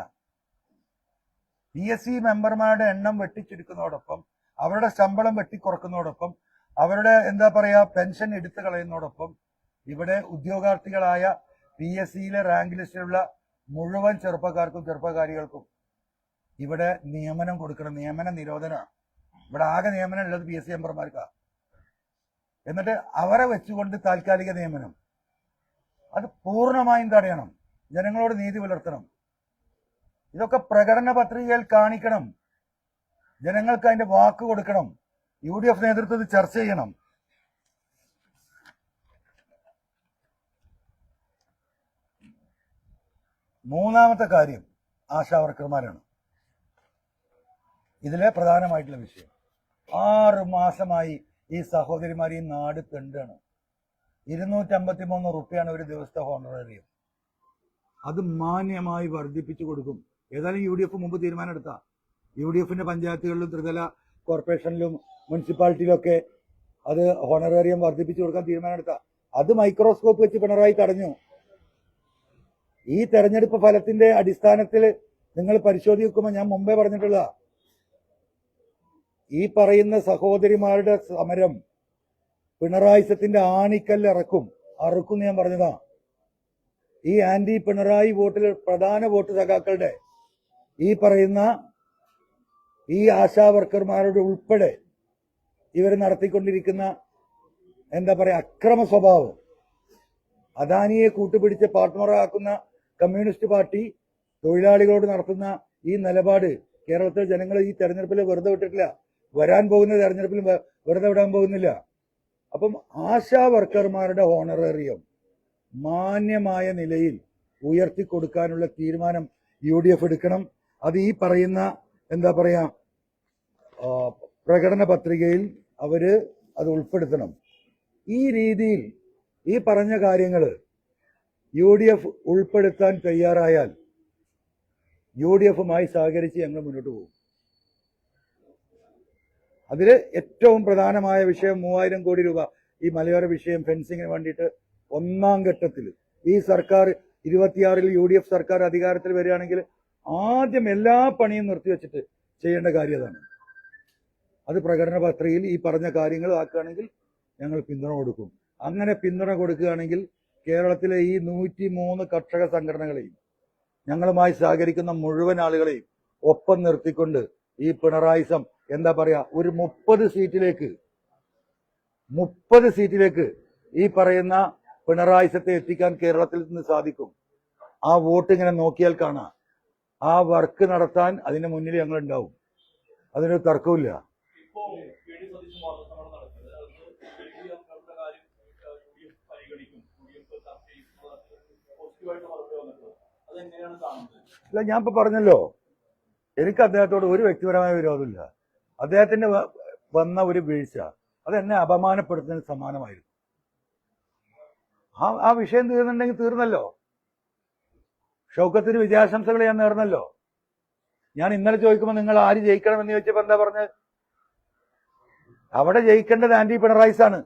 PSC മെമ്പർമാരുടെ എണ്ണം വെട്ടിച്ചുരുക്കുന്നതോടൊപ്പം, അവരുടെ ശമ്പളം വെട്ടിക്കുറക്കുന്നതോടൊപ്പം, അവരുടെ എന്താ പറയാ പെൻഷൻ എടുത്തു കളയുന്നതോടൊപ്പം ഇവിടെ ഉദ്യോഗാർത്ഥികളായ PSCയിലെ റാങ്ക് ലിസ്റ്റിലുള്ള മുഴുവൻ ചെറുപ്പക്കാർക്കും ചെറുപ്പക്കാരികൾക്കും ഇവിടെ നിയമനം കൊടുക്കണം. നിയമന നിരോധന. ഇവിടെ ആകെ നിയമനം ഉള്ളത് PSC മെമ്പർമാർക്കാണ്. എന്നിട്ട് അവരെ വെച്ചുകൊണ്ട് താൽക്കാലിക നിയമനം. അത് പൂർണ്ണമായും തടയണം. ജനങ്ങളോട് നീതി പുലർത്തണം. ഇതൊക്കെ പ്രകടന പത്രികയിൽ കാണിക്കണം. ജനങ്ങൾക്ക് അതിന്റെ വാക്ക് കൊടുക്കണം. UDF നേതൃത്വത്തിൽ ചർച്ച ചെയ്യണം. മൂന്നാമത്തെ കാര്യം ആശാവർക്കർമാരാണ്. ഇതിലെ പ്രധാനമായിട്ടുള്ള വിഷയം. 6 മാസമായി ഈ സഹോദരിമാർ ഈ നാട് തെണ്ടാണ്. 253 റുപ്യാണ് ഒരു ദിവസത്തെ ഹോണറേറിയം. അത് മാന്യമായി വർദ്ധിപ്പിച്ചു കൊടുക്കും. ഏതായാലും UDF മുമ്പ് തീരുമാനം എടുത്ത UDFന്റെ പഞ്ചായത്തുകളിലും ത്രിതല കോർപ്പറേഷനിലും മുനിസിപ്പാലിറ്റിയിലൊക്കെ അത് ഹോണറേറിയം വർദ്ധിപ്പിച്ചു കൊടുക്കാൻ തീരുമാനം എടുത്ത അത് മൈക്രോസ്കോപ്പ് വെച്ച് പിണറായി തടഞ്ഞു. ഈ തെരഞ്ഞെടുപ്പ് ഫലത്തിന്റെ അടിസ്ഥാനത്തിൽ നിങ്ങൾ പരിശോധിക്കുമ്പോൾ ഞാൻ മുമ്പേ പറഞ്ഞിട്ടുള്ള ഈ പറയുന്ന സഹോദരിമാരുടെ സമരം പിണറായിസത്തിന്റെ ആണിക്കല്ല് അറുക്കും ഞാൻ പറഞ്ഞതാ. ഈ ആന്റി പിണറായി വോട്ടിൽ പ്രധാന വോട്ട് സഖാക്കളുടെ ഈ പറയുന്ന ഈ ആശാ വർക്കർമാരുടെ ഉൾപ്പെടെ ഇവർ നടത്തിക്കൊണ്ടിരിക്കുന്ന എന്താ പറയാ അക്രമ സ്വഭാവം, അദാനിയെ കൂട്ടുപിടിച്ച് പാർട്ട്ണറാക്കുന്ന കമ്മ്യൂണിസ്റ്റ് പാർട്ടി തൊഴിലാളികളോട് നടത്തുന്ന ഈ നിലപാട് കേരളത്തിലെ ജനങ്ങൾ ഈ തെരഞ്ഞെടുപ്പിൽ വെറുതെ വിട്ടിട്ടില്ല. വരാൻ പോകുന്ന തെരഞ്ഞെടുപ്പിൽ വെറുതെ വിടാൻ പോകുന്നില്ല. അപ്പം ആശാ വർക്കർമാരുടെ ഹോണറേറിയം മാന്യമായ നിലയിൽ ഉയർത്തിക്കൊടുക്കാനുള്ള തീരുമാനം UDF എടുക്കണം. അത് ഈ പറയുന്ന എന്താ പറയാ പ്രകടന പത്രികയിൽ അവര് അത് ഉൾപ്പെടുത്തണം. ഈ രീതിയിൽ ഈ പറഞ്ഞ കാര്യങ്ങൾ UDF ഉൾപ്പെടുത്താൻ തയ്യാറായാൽ UDFുമായി സഹകരിച്ച് ഞങ്ങൾ മുന്നോട്ട് പോകും. അതിൽ ഏറ്റവും പ്രധാനമായ വിഷയം 3000 കോടി രൂപ ഈ മലയോര വിഷയം ഫെൻസിങ്ങിന് വേണ്ടിയിട്ട് ഒന്നാം ഘട്ടത്തിൽ ഈ സർക്കാർ 26-ൽ UDF സർക്കാർ അധികാരത്തിൽ വരികയാണെങ്കിൽ ആദ്യം എല്ലാ പണിയും നിർത്തിവെച്ചിട്ട് ചെയ്യേണ്ട കാര്യം അതാണ്. അത് പ്രകടന പത്രികയിൽ ഈ പറഞ്ഞ കാര്യങ്ങൾ ആക്കുകയാണെങ്കിൽ ഞങ്ങൾ പിന്തുണ കൊടുക്കും. അങ്ങനെ പിന്തുണ കൊടുക്കുകയാണെങ്കിൽ കേരളത്തിലെ ഈ 103 കർഷക സംഘടനകളെയും ഞങ്ങളുമായി സഹകരിക്കുന്ന മുഴുവൻ ആളുകളെയും ഒപ്പം നിർത്തിക്കൊണ്ട് ഈ പിണറായിസം എന്താ പറയാ ഒരു 30 സീറ്റിലേക്ക് ഈ പറയുന്ന പിണറായിസത്തെ എത്തിക്കാൻ കേരളത്തിൽ നിന്ന് സാധിക്കും. ആ വോട്ട് ഇങ്ങനെ നോക്കിയാൽ കാണാം. ആ വർക്ക് നടത്താൻ അതിന് മുന്നിൽ ഞങ്ങൾ ഉണ്ടാവും. അതിനൊരു തർക്കമില്ല. അല്ല, ഞാൻ ഇപ്പൊ പറഞ്ഞല്ലോ, എനിക്ക് അദ്ദേഹത്തോട് ഒരു വ്യക്തിപരമായ വിരോധമില്ല. അദ്ദേഹത്തിന് വന്ന ഒരു വീഴ്ച അത് എന്നെ അപമാനപ്പെടുത്തുന്നതിന് സമാനമായിരുന്നു. ആ വിഷയം തീർന്നുണ്ടെങ്കിൽ തീർന്നല്ലോ. ഷൗക്കത്തിന് വിജയാശംസകൾ ഞാൻ നേർന്നല്ലോ. ഞാൻ ഇന്നലെ ചോദിക്കുമ്പോൾ നിങ്ങൾ ആര് ജയിക്കണം എന്ന് ചോദിച്ചപ്പോ എന്താ പറഞ്ഞത്? അവിടെ ജയിക്കേണ്ടത് ആന്റി പിണറായിസാണ്.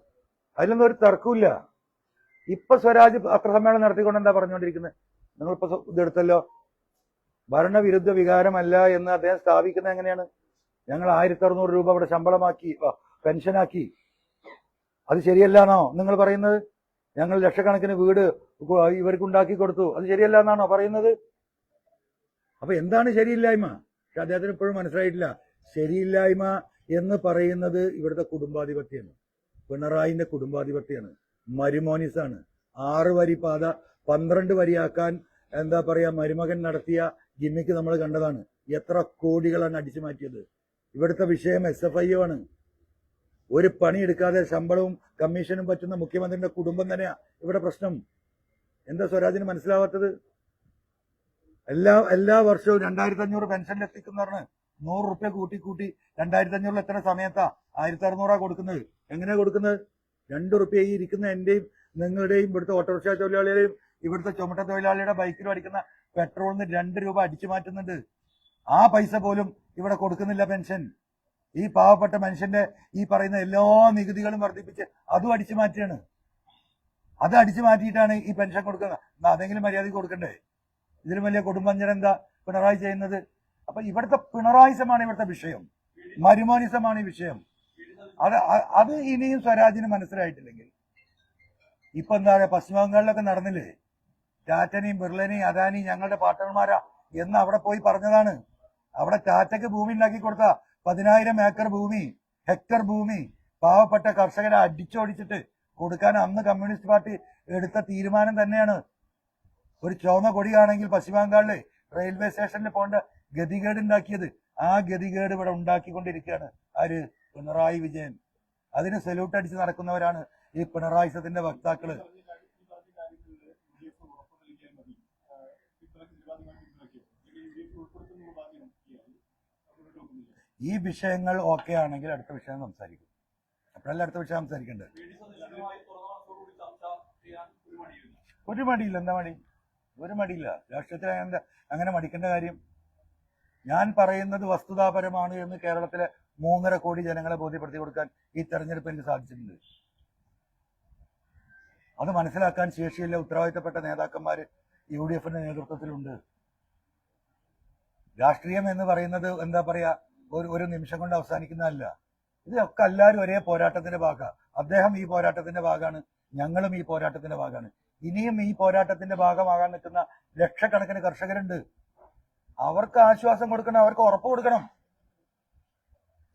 അതിലൊന്നും ഒരു തർക്കമില്ല. ഇപ്പൊ സ്വരാജ് പത്രസമ്മേളനം നടത്തിക്കൊണ്ട് എന്താ പറഞ്ഞുകൊണ്ടിരിക്കുന്നത്? നിങ്ങളിപ്പോ ഇതെടുത്തല്ലോ, ഭരണവിരുദ്ധ വികാരമല്ല എന്ന് അദ്ദേഹം സ്ഥാപിക്കുന്നത് എങ്ങനെയാണ്? ഞങ്ങൾ 1600 രൂപ അവിടെ ശമ്പളമാക്കി, പെൻഷനാക്കി. അത് ശരിയല്ലാന്നോ നിങ്ങൾ പറയുന്നത്? ഞങ്ങൾ ലക്ഷക്കണക്കിന് വീട് ഇവർക്ക് ഉണ്ടാക്കി കൊടുത്തു, അത് ശരിയല്ല എന്നാണോ പറയുന്നത്? അപ്പൊ എന്താണ് ശരിയില്ലായ്മ? പക്ഷെ അദ്ദേഹത്തിന് ഇപ്പോഴും മനസ്സിലായിട്ടില്ല. ശരിയില്ലായ്മ എന്ന് പറയുന്നത് ഇവിടുത്തെ കുടുംബാധിപത്യമാണ്, പിണറായിന്റെ കുടുംബാധിപത്യമാണ്, മരുമോനിസാണ്. 6 വരി പാത 12 വരിയാക്കാൻ എന്താ പറയാ മരുമകൻ നടത്തിയ ജിമ്മിക്ക് നമ്മൾ കണ്ടതാണ്. എത്ര കോടികളാണ് അടിച്ചു മാറ്റിയത്. ഇവിടുത്തെ വിഷയം SFIO ആണ്. ഒരു പണിയെടുക്കാതെ ശമ്പളവും കമ്മീഷനും പറ്റുന്ന മുഖ്യമന്ത്രിയുടെ കുടുംബം തന്നെയാ ഇവിടെ പ്രശ്നം. എന്താ സ്വരാജിന് മനസ്സിലാവാത്തത്? എല്ലാ വർഷവും 2500 പെൻഷനിൽ എത്തിക്കുന്നവരാണ് 100 റുപ്യ കൂട്ടി 2500 എത്തുന്ന സമയത്താ 1600 കൊടുക്കുന്നത്. എങ്ങനെയാ കൊടുക്കുന്നത്? 2 റുപ്യ ഈ ഇരിക്കുന്ന എന്റെയും നിങ്ങളുടെയും ഇവിടുത്തെ ഓട്ടോറിക്ഷ തൊഴിലാളികളെയും ഇവിടുത്തെ ചുമട്ട തൊഴിലാളിയുടെ ബൈക്കിലും അടിക്കുന്ന പെട്രോളിന് 2 രൂപ അടിച്ചു മാറ്റുന്നുണ്ട്. ആ പൈസ പോലും ഇവിടെ കൊടുക്കുന്നില്ല പെൻഷൻ. ഈ പാവപ്പെട്ട മനുഷ്യന്റെ ഈ പറയുന്ന എല്ലാ നികുതികളും വർദ്ധിപ്പിച്ച് അതും അടിച്ചു മാറ്റിയാണ്. അത് അടിച്ചു മാറ്റിയിട്ടാണ് ഈ പെൻഷൻ കൊടുക്കുന്നത്. അതെങ്കിലും മര്യാദയ്ക്ക് കൊടുക്കണ്ടേ? ഇതിലും വലിയ കുടുംബഞ്ചന എന്താ പിണറായി ചെയ്യുന്നത്? അപ്പൊ ഇവിടുത്തെ പിണറായിസമാണ് ഇവിടുത്തെ വിഷയം, മരുമോനിസമാണ് ഈ വിഷയം. അത് ഇനിയും സ്വരാജിന് മനസ്സിലായിട്ടില്ലെങ്കിൽ ഇപ്പൊ എന്താ പറയാ, പശ്ചിമബംഗാളിലൊക്കെ നടന്നില്ലേ, ടാറ്റനെയും ബിർളനെയും അദാനിയും ഞങ്ങളുടെ പാർട്ട്ണർമാരാ എന്ന് അവിടെ പോയി പറഞ്ഞതാണ്. അവിടെ ടാറ്റയ്ക്ക് ഭൂമി ഉണ്ടാക്കി കൊടുത്ത 10,000 ഏക്കർ ഭൂമി, ഹെക്ടർ ഭൂമി പാവപ്പെട്ട കർഷകരെ അടിച്ചോടിച്ചിട്ട് കൊടുക്കാൻ അന്ന് കമ്മ്യൂണിസ്റ്റ് പാർട്ടി എടുത്ത തീരുമാനം തന്നെയാണ്. ഒരു ചുവന്ന കൊടിയാണെങ്കിൽ പശ്ചിമബംഗാളില് റെയിൽവേ സ്റ്റേഷനിൽ പോകേണ്ട ഗതികേട് ഉണ്ടാക്കിയത്. ആ ഗതികേട് ഇവിടെ ഉണ്ടാക്കിക്കൊണ്ടിരിക്കുകയാണ് ആര്? പിണറായി വിജയൻ. അതിന് സല്യൂട്ട് അടിച്ച് നടക്കുന്നവരാണ് ഈ പിണറായിസത്തിന്റെ വക്താക്കള്. ഈ വിഷയങ്ങൾ ഓക്കെ ആണെങ്കിൽ അടുത്ത വിഷയം സംസാരിക്കും. അപ്പോഴല്ല അടുത്ത വിഷയം സംസാരിക്കേണ്ടത്. ഒരു മടിയില്ല. എന്താ മടി? ഒരു മടിയില്ല. രാഷ്ട്രീയത്തിൽ അങ്ങനെ മടിക്കേണ്ട കാര്യം? ഞാൻ പറയുന്നത് വസ്തുതാപരമാണ് എന്ന് കേരളത്തിലെ 3.5 കോടി ജനങ്ങളെ ബോധ്യപ്പെടുത്തി കൊടുക്കാൻ ഈ തെരഞ്ഞെടുപ്പ് എനിക്ക് സാധിച്ചിട്ടുണ്ട്. അത് മനസ്സിലാക്കാൻ ശേഷിയുള്ള ഉത്തരവാദിത്തപ്പെട്ട നേതാക്കന്മാര് UDFന്റെ നേതൃത്വത്തിലുണ്ട്. രാഷ്ട്രീയം എന്ന് പറയുന്നത് എന്താ പറയാ ഒരു നിമിഷം കൊണ്ട് അവസാനിക്കുന്നതല്ല. ഇതൊക്കെ എല്ലാവരും ഒരേ പോരാട്ടത്തിന്റെ ഭാഗമാണ്. അദ്ദേഹം ഈ പോരാട്ടത്തിന്റെ ഭാഗമാണ്, ഞങ്ങളും ഈ പോരാട്ടത്തിന്റെ ഭാഗമാണ്. ഇനിയും ഈ പോരാട്ടത്തിന്റെ ഭാഗമാകാൻ നിൽക്കുന്ന ലക്ഷക്കണക്കിന് കർഷകരുണ്ട്. അവർക്ക് ആശ്വാസം കൊടുക്കണം, അവർക്ക് ഉറപ്പ് കൊടുക്കണം.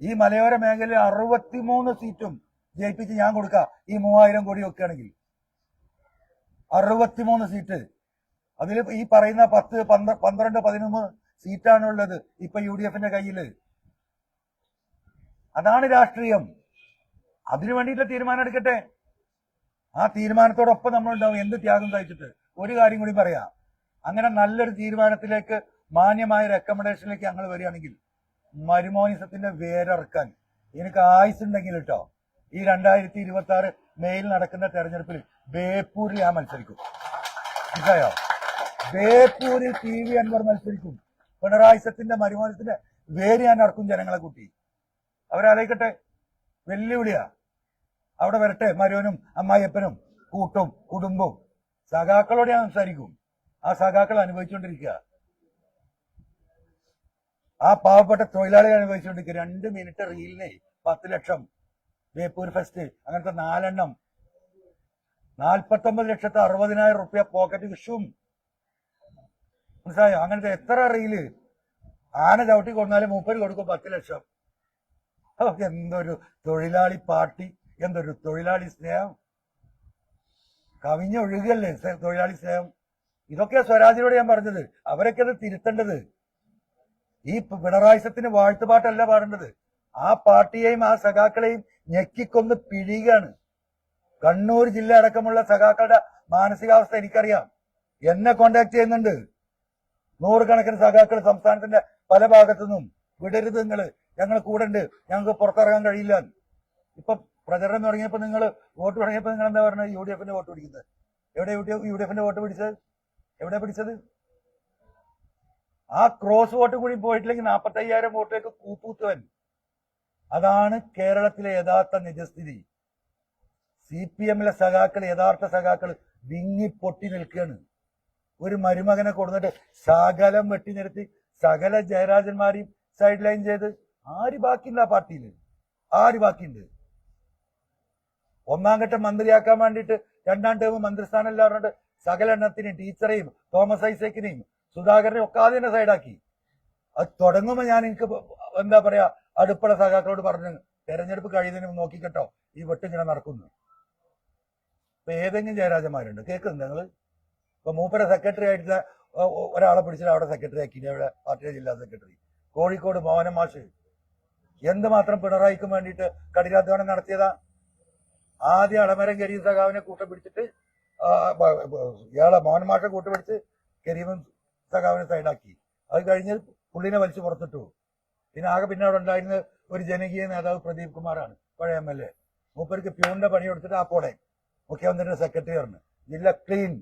ഈ മലയോര മേഖലയിൽ 63 സീറ്റും ജയിപ്പിച്ച് ഞാൻ കൊടുക്കാം ഈ 3000 കോടി വെക്കുകയാണെങ്കിൽ. 63 സീറ്റ്. അതിൽ ഈ പറയുന്ന 10, 12, 13 സീറ്റാണുള്ളത് ഇപ്പൊ UDFന്റെ കയ്യില്. അതാണ് രാഷ്ട്രീയം. അതിനു വേണ്ടിയിട്ടുള്ള തീരുമാനം എടുക്കട്ടെ. ആ തീരുമാനത്തോടൊപ്പം നമ്മളുണ്ടാവും. എന്ത് ത്യാഗം സഹിച്ചിട്ട്. ഒരു കാര്യം കൂടി പറയാം, അങ്ങനെ നല്ലൊരു തീരുമാനത്തിലേക്ക്, മാന്യമായ റെക്കമെൻഡേഷനിലേക്ക് ഞങ്ങൾ വരികയാണെങ്കിൽ മരുമോനിസത്തിന്റെ വേരറക്കാൻ എനിക്ക് ആയുസുണ്ടെങ്കിൽ കേട്ടോ, ഈ 2026 മെയിൽ നടക്കുന്ന തെരഞ്ഞെടുപ്പിൽ ബേപ്പൂരിൽ ഞാൻ മത്സരിക്കും. മനസ്സിലായോ? ബേപ്പൂരിൽ TV അൻവർ മത്സരിക്കും. പിണറായിസത്തിന്റെ മരുമോനിസത്തിന്റെ വേര് ഞാൻ ഇറക്കും ജനങ്ങളെ കൂട്ടി. അവരാലോചിക്കട്ടെ. വെല്ലുവിളിയാ. അവിടെ വരട്ടെ മരുവനും അമ്മായിയപ്പനും കൂട്ടും കുടുംബവും. സഖാക്കളോട് ഞാൻ സംസാരിക്കും. ആ സഖാക്കൾ അനുഭവിച്ചുകൊണ്ടിരിക്കുക. ആ പാവപ്പെട്ട തൊഴിലാളികൾ അനുഭവിച്ചുകൊണ്ടിരിക്കുക. 2 മിനിറ്റ് റീലിന് 10 ലക്ഷം. ബേപ്പൂർ ഫെസ്റ്റ് അങ്ങനത്തെ 4 എണ്ണം 49,60,000 റുപ്യ പോക്കറ്റ് വിഷും. മനസ്സിലായോ? അങ്ങനത്തെ എത്ര റീല്. ആന ചവിട്ടി കൊണ്ടാലും മൂപ്പര് കൊടുക്കും 10 ലക്ഷം. എന്തൊരു തൊഴിലാളി പാർട്ടി, എന്തൊരു തൊഴിലാളി സ്നേഹം, കവിഞ്ഞൊഴുകല്ലേ തൊഴിലാളി സ്നേഹം. ഇതൊക്കെ സ്വരാജിനോട് ഞാൻ പറഞ്ഞത്. അവരൊക്കെ അത് തിരുത്തേണ്ടത്. ഈ പിണറായിസത്തിന് വാഴ്ത്തുപാട്ടല്ല പാടേണ്ടത്. ആ പാർട്ടിയെയും ആ സഖാക്കളെയും ഞെക്കിക്കൊന്ന് പിഴിയുകയാണ്. കണ്ണൂർ ജില്ല അടക്കമുള്ള സഖാക്കളുടെ മാനസികാവസ്ഥ എനിക്കറിയാം. എന്നെ കോണ്ടാക്ട് ചെയ്യുന്നുണ്ട് നൂറുകണക്കിന് സഖാക്കൾ സംസ്ഥാനത്തിന്റെ പല ഭാഗത്തുനിന്നും. വിടരുത് നിങ്ങള്, ഞങ്ങൾ കൂടെ ഉണ്ട്, ഞങ്ങൾക്ക് പുറത്തിറങ്ങാൻ കഴിയില്ല. ഇപ്പൊ പ്രചരണം തുടങ്ങിയപ്പോ നിങ്ങൾ വോട്ട് തുടങ്ങിയപ്പോ നിങ്ങൾ എന്താ പറഞ്ഞത്? UDF വോട്ട് പിടിക്കുന്നത്. എവിടെ UDF വോട്ട് പിടിച്ചത്? എവിടെ പിടിച്ചത്? ആ ക്രോസ് വോട്ട് കൂടി പോയിട്ടില്ലെങ്കിൽ 45,000 വോട്ടിലേക്ക് കൂപ്പൂത്തുവൻ. അതാണ് കേരളത്തിലെ യഥാർത്ഥ നിജസ്ഥിതി. CPM-ലെ സഖാക്കൾ, യഥാർത്ഥ സഖാക്കൾ വിങ്ങി പൊട്ടി നിൽക്കുകയാണ്. ഒരു മരുമകനെ കൊടുത്തിട്ട് സകലം വെട്ടിനിരത്തി സകല ജയരാജന്മാരെയും സൈഡ് ലൈൻ ചെയ്ത് ആര് ബാക്കിയുണ്ട് ആ പാർട്ടിയിൽ? ആര് ബാക്കിയുണ്ട്? ഒന്നാം ഘട്ടം മന്ത്രിയാക്കാൻ വേണ്ടിയിട്ട് 2ാം ടേം മന്ത്രിസ്ഥാനം എല്ലാം പറഞ്ഞിട്ട് സകല എണ്ണത്തിനെയും ടീച്ചറെയും തോമസ് ഐസക്കിനെയും സുധാകരനെയും ഒക്കെ ആദ്യം തന്നെ സൈഡാക്കി. അത് തുടങ്ങുമ്പോൾ ഞാൻ എനിക്ക് എന്താ പറയാ അടുപ്പുള്ള സഖാക്കളോട് പറഞ്ഞു, തെരഞ്ഞെടുപ്പ് കഴിയുന്നതിന് നോക്കിക്കട്ടോ ഈ വെട്ടിങ്ങനെ നടക്കുന്നു. ഇപ്പൊ ഏതെങ്കിലും ജയരാജന്മാരുണ്ട് കേൾക്കുന്നത് നിങ്ങൾ? ഇപ്പൊ മൂപ്പര സെക്രട്ടറി ആയിട്ടുള്ള ഒരാളെ പിടിച്ചിട്ട് അവിടെ സെക്രട്ടറി ആക്കി, അവിടെ പാർട്ടിയുടെ ജില്ലാ സെക്രട്ടറി. കോഴിക്കോട് മോഹന മാഷ് എന്തുമാത്രം പിണറായിക്കും വേണ്ടിയിട്ട് കഠിനാധ്വാനം നടത്തിയതാ. ആദ്യം അളമരം കരീം സഖാവിനെ കൂട്ടം പിടിച്ചിട്ട് ഇയാളെ മോഹൻ മാഷെ കൂട്ടുപിടിച്ച് കരീമൻ സഖാവിനെ സൈഡാക്കി. അത് കഴിഞ്ഞ് പുള്ളിനെ വലിച്ചു പുറത്തിട്ടു. പിന്നെ അവിടെ ഉണ്ടായിരുന്ന ഒരു ജനകീയ നേതാവ് പ്രദീപ് കുമാറാണ്, പഴയ MLA. മൂപ്പർക്ക് പ്യൂണിന്റെ പണി കൊടുത്തിട്ട് അപ്പോടെ മുഖ്യമന്ത്രിയുടെ സെക്രട്ടറി പറഞ്ഞു ജില്ല ക്ലീൻ.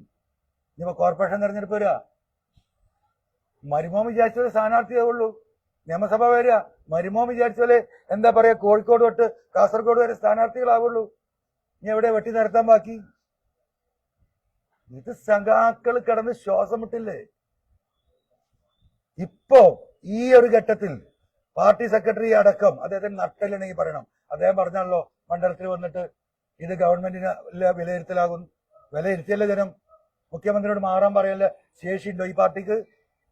ഇനിയിപ്പോ കോർപ്പറേഷൻ തെരഞ്ഞെടുപ്പ് വരിക, മരുമോൻ വിചാരിച്ചത് സ്ഥാനാർത്ഥിയേ ഉള്ളൂ. നിയമസഭ വരിക, മരുമോൻ വിചാരിച്ചാല് എന്താ പറയാ കോഴിക്കോട് തൊട്ട് കാസർഗോഡ് വരെ സ്ഥാനാർത്ഥികളാവുള്ളൂ. ഇനി എവിടെ വെട്ടി നിരത്താൻ ബാക്കി? ഇത് സഖാക്കൾ കിടന്ന് ശ്വാസം വിട്ടില്ലേ? ഇപ്പോ ഈ ഒരു ഘട്ടത്തിൽ പാർട്ടി സെക്രട്ടറി അടക്കം അദ്ദേഹത്തിന് നട്ടല്ലെന്നെങ്കിൽ പറയണം. അദ്ദേഹം പറഞ്ഞാണല്ലോ മണ്ഡലത്തിൽ വന്നിട്ട് ഇത് ഗവൺമെന്റിന് വിലയിരുത്തലാകും. വിലയിരുത്തിയല്ലേ ജനം. മുഖ്യമന്ത്രിയോട് മാറാൻ പറയല്ലേ ശേഷിയുണ്ടോ ഈ പാർട്ടിക്ക്?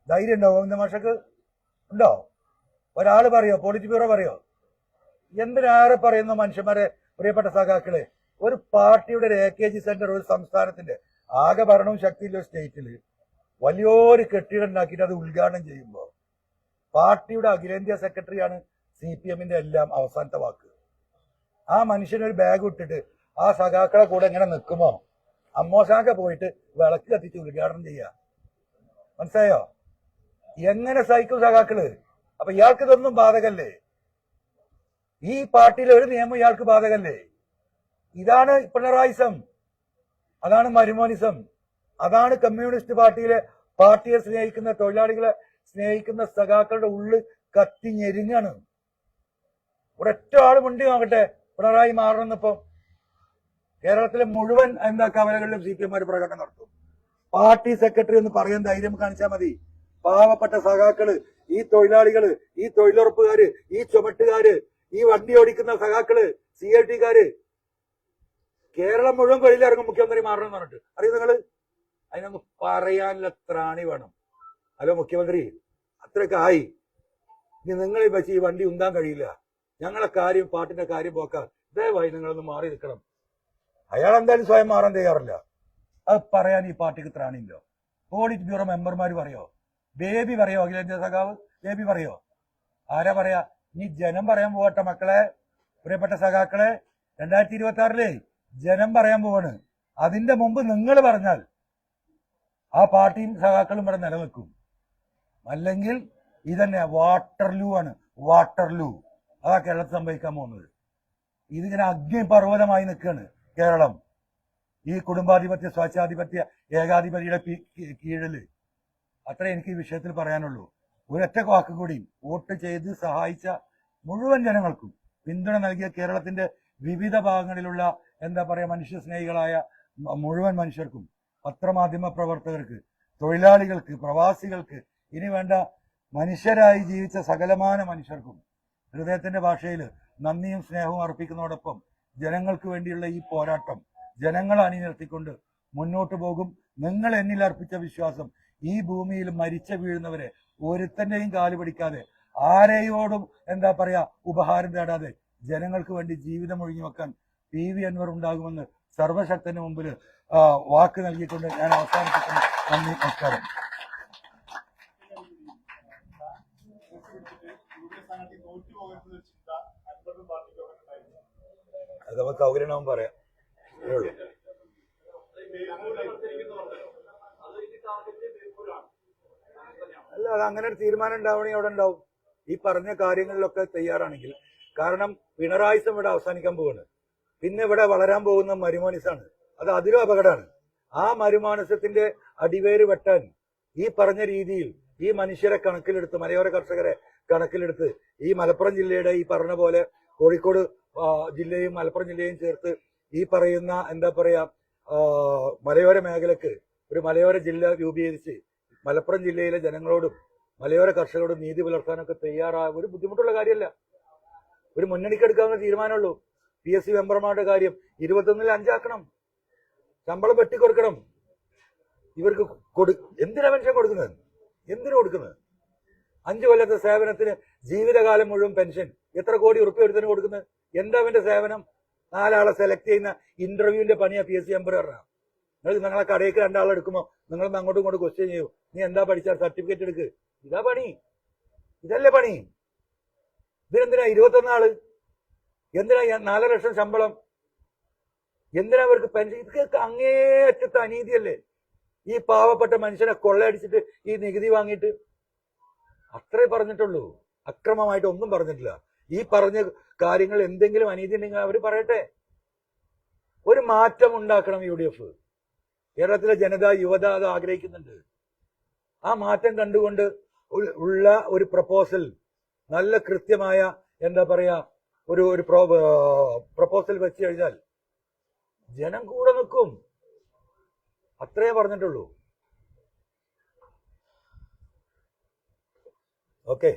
ധൈര്യം ഉണ്ടോ ഗോവിന്ദ മാഷക്ക്? ഉണ്ടോ? ഒരാള് പറയോ? പോളിറ്റ് ബ്യൂറോ പറയോ? എന്തിനേറെ പറയുന്നു മനുഷ്യന്മാരെ? പ്രിയപ്പെട്ട സഖാക്കളെ, ഒരു പാർട്ടിയുടെ ഒരു AKG സെന്റർ ഒരു സംസ്ഥാനത്തിന്റെ ആകെ ഭരണവും ശക്തിയില്ല സ്റ്റേറ്റില് വലിയൊരു കെട്ടിടം ഉണ്ടാക്കിയിട്ട് അത് ഉദ്ഘാടനം ചെയ്യുമ്പോൾ പാർട്ടിയുടെ അഖിലേന്ത്യാ സെക്രട്ടറിയാണ് CPM-ന്റെ എല്ലാം അവസാനത്തെ വാക്ക്. ആ മനുഷ്യനൊരു ബാഗ് ഇട്ടിട്ട് ആ സഖാക്കളെ കൂടെ ഇങ്ങനെ നിൽക്കുമോ? അമ്മോശാക്ക പോയിട്ട് വിളക്ക് കത്തിച്ച് ഉദ്ഘാടനം ചെയ്യുക. മനസ്സിലായോ? എങ്ങനെ സഹിക്കും സഖാക്കള്? അപ്പൊ ഇയാൾക്ക് ഇതൊന്നും ബാധകല്ലേ? ഈ പാർട്ടിയിലെ ഒരു നിയമം ഇയാൾക്ക് ബാധകല്ലേ? ഇതാണ് പിണറായിസം, അതാണ് മരുമോനിസം, അതാണ് കമ്മ്യൂണിസ്റ്റ് പാർട്ടിയെ സ്നേഹിക്കുന്ന, തൊഴിലാളികളെ സ്നേഹിക്കുന്ന സഖാക്കളുടെ ഉള്ളു കത്തി ഞെരിങ്ങാണ്. ഒരൊറ്റ ആള് മുണ്ടി നോക്കട്ടെ പിണറായി മാറണമെന്നിപ്പം. കേരളത്തിലെ മുഴുവൻ കവലകളിലും CPM പ്രകടനം നടത്തും. പാർട്ടി സെക്രട്ടറി എന്ന് പറയാൻ ധൈര്യം കാണിച്ചാൽ മതി. പാവപ്പെട്ട സഖാക്കള്, ഈ തൊഴിലാളികള്, ഈ തൊഴിലുറപ്പുകാര്, ഈ ചുമട്ടുകാര്, ഈ വണ്ടി ഓടിക്കുന്ന സഖാക്കള്, CIT-കാര് കേരളം മുഴുവൻ വെളിയിലിറങ്ങും മുഖ്യമന്ത്രി മാറണം എന്ന് പറഞ്ഞിട്ട്. അറിയോ നിങ്ങള്? അതിനൊന്ന് പറയാനുള്ള ത്രാണി വേണം. ഹലോ മുഖ്യമന്ത്രി, അത്രയൊക്കെ ആയി, ഇനി നിങ്ങൾ വെച്ച് ഈ വണ്ടി ഉന്താൻ കഴിയില്ല, ഞങ്ങളെ കാര്യം പാർട്ടിന്റെ കാര്യം പോക്കാൻ ദയവായി നിങ്ങളൊന്ന് മാറി നിൽക്കണം. അയാൾ എന്തായാലും സ്വയം മാറാൻ തയ്യാറില്ല. അത് പറയാൻ ഈ പാർട്ടിക്ക് ത്രാണിയില്ലോ? പോളിറ്റ് ബ്യൂറോ മെമ്പർമാർ പറയോ? ബേബി പറയോ? അഖിലേന്ത്യാ സഖാവ് ബേബി പറയോ? ആരാ പറയാ? ഇനി ജനം പറയാൻ പോകട്ടെ മക്കളെ, പ്രിയപ്പെട്ട സഖാക്കളെ. 2026 ജനം പറയാൻ പോവാണ്. അതിന്റെ മുമ്പ് നിങ്ങൾ പറഞ്ഞാൽ ആ പാർട്ടിയും സഖാക്കളും ഇവിടെ നിലനിൽക്കും. അല്ലെങ്കിൽ ഇതന്നെ വാട്ടർലൂ ആണ്, വാട്ടർലൂ. അതാ കേരളത്തിൽ സംഭവിക്കാൻ പോകുന്നത്. ഇതിങ്ങനെ അഗ്നിപർവ്വതമായി നിൽക്കുകയാണ് കേരളം. ഈ കുടുംബാധിപത്യ, സ്വേച്ഛാധിപത്യ, ഏകാധിപതിയുടെ കീഴില്. അത്രേ എനിക്ക് ഈ വിഷയത്തിൽ പറയാനുള്ളൂ. ഒരൊറ്റ വാക്ക് കൂടി, വോട്ട് ചെയ്ത് സഹായിച്ച മുഴുവൻ ജനങ്ങൾക്കും, പിന്തുണ നൽകിയ കേരളത്തിന്റെ വിവിധ ഭാഗങ്ങളിലുള്ള മനുഷ്യ സ്നേഹികളായ മുഴുവൻ മനുഷ്യർക്കും, പത്രമാധ്യമ പ്രവർത്തകർക്ക്, തൊഴിലാളികൾക്ക്, പ്രവാസികൾക്ക്, ഇനി വേണ്ട മനുഷ്യരായി ജീവിച്ച സകലമാന മനുഷ്യർക്കും ഹൃദയത്തിന്റെ ഭാഷയിൽ നന്ദിയും സ്നേഹവും അർപ്പിക്കുന്നതോടൊപ്പം ജനങ്ങൾക്ക് വേണ്ടിയുള്ള ഈ പോരാട്ടം ജനങ്ങളെ അണിനിർത്തിക്കൊണ്ട് മുന്നോട്ട് പോകും. നിങ്ങൾ എന്നിൽ അർപ്പിച്ച വിശ്വാസം ഈ ഭൂമിയിൽ മരിച്ച വീഴുന്നവരെ ഒരുത്തന്റെയും കാല് പിടിക്കാതെ ആരെയോടും എന്താ പറയാ ഉപഹാരം തേടാതെ ജനങ്ങൾക്ക് വേണ്ടി ജീവിതം ഒഴിഞ്ഞു വെക്കാൻ PV അൻവർ ഉണ്ടാകുമെന്ന് സർവശക്തന്റെ മുമ്പിൽ വാക്ക് നൽകിക്കൊണ്ട് ഞാൻ അവസാനിപ്പിക്കുന്നു. നന്ദി, നമസ്കാരം. അത് നമുക്ക് സൗകര്യം പറയാം. അല്ല, അത് അങ്ങനെ ഒരു തീരുമാനം ഉണ്ടാവണമെങ്കിൽ അവിടെ ഉണ്ടാവും. ഈ പറഞ്ഞ കാര്യങ്ങളിലൊക്കെ തയ്യാറാണെങ്കിൽ. കാരണം പിണറായിസം ഇവിടെ അവസാനിക്കാൻ പോവാണ്. പിന്നെ ഇവിടെ വളരാൻ പോകുന്ന മരുമാനിസാണ്. അത് അതിലും അപകടമാണ്. ആ മരുമാനസത്തിന്റെ അടിവേര് വെട്ടാൻ ഈ പറഞ്ഞ രീതിയിൽ ഈ മനുഷ്യരെ കണക്കിലെടുത്ത്, മലയോര കർഷകരെ കണക്കിലെടുത്ത്, ഈ മലപ്പുറം ജില്ലയുടെ ഈ പറഞ്ഞ പോലെ കോഴിക്കോട് ജില്ലയും മലപ്പുറം ജില്ലയും ചേർത്ത് ഈ പറയുന്ന എന്താ പറയാ മലയോര മേഖലക്ക് ഒരു മലയോര ജില്ല രൂപീകരിച്ച് മലപ്പുറം ജില്ലയിലെ ജനങ്ങളോടും മലയോര കർഷകരോടും നീതി പുലർത്താനൊക്കെ തയ്യാറാകും. ഒരു ബുദ്ധിമുട്ടുള്ള കാര്യമല്ല. ഒരു മുന്നണിക്കെടുക്കാവുന്ന തീരുമാനമുള്ളൂ. PSC മെമ്പർമാരുടെ കാര്യം 21-ൽ 5 ആക്കണം. ശമ്പളം വെട്ടിക്കൊടുക്കണം. ഇവർക്ക് എന്തിനാ പെൻഷൻ കൊടുക്കുന്നത്? എന്തിനു കൊടുക്കുന്നത്? 5 കൊല്ലത്തെ സേവനത്തിന് ജീവിതകാലം മുഴുവൻ പെൻഷൻ. എത്ര കോടി ഉറുപ്പിക ഒരുത്തിന് കൊടുക്കുന്നത്? എന്താ അവന്റെ സേവനം? 4 ആളെ സെലക്ട് ചെയ്യുന്ന ഇന്റർവ്യൂവിന്റെ പണിയാ PSC മെമ്പർ പറഞ്ഞാൽ. നിങ്ങളെ കടയ്ക്ക് 2 ആളെ എടുക്കുമ്പോൾ നിങ്ങളൊന്ന് അങ്ങോട്ടും ഇങ്ങോട്ടും ക്വസ്റ്റ്യൻ ചെയ്യൂ. നീ എന്താ പഠിച്ചാൽ സർട്ടിഫിക്കറ്റ് എടുക്ക്. ഇതാ പണി. ഇതല്ലേ പണി? ഇതിനെന്തിനാ 21 ആള്? എന്തിനാ 4 ലക്ഷം ശമ്പളം? എന്തിനാ അവർക്ക് പെൻഷൻ? ഇതൊക്കെ അങ്ങേയറ്റത്തെ അനീതിയല്ലേ? ഈ പാവപ്പെട്ട മനുഷ്യനെ കൊള്ളയടിച്ചിട്ട് ഈ നികുതി വാങ്ങിയിട്ട് അത്രേ പറഞ്ഞിട്ടുള്ളൂ. അക്രമമായിട്ട് ഒന്നും പറഞ്ഞിട്ടില്ല. ഈ പറഞ്ഞ കാര്യങ്ങൾ എന്തെങ്കിലും അനീതി ഉണ്ടെങ്കിൽ അവർ പറയട്ടെ. ഒരു മാറ്റം ഉണ്ടാക്കണം UDF. കേരളത്തിലെ ജനത, യുവത അത് ആഗ്രഹിക്കുന്നുണ്ട്. ആ മാറ്റം കണ്ടുകൊണ്ട് ഉള്ള ഒരു പ്രപ്പോസൽ, നല്ല കൃത്യമായ എന്താ പറയാ ഒരു പ്രപ്പോസൽ വെച്ച് കഴിഞ്ഞാൽ ജനം കൂടെ നിൽക്കും. അത്രേ പറഞ്ഞിട്ടുള്ളൂ. ഓക്കെ.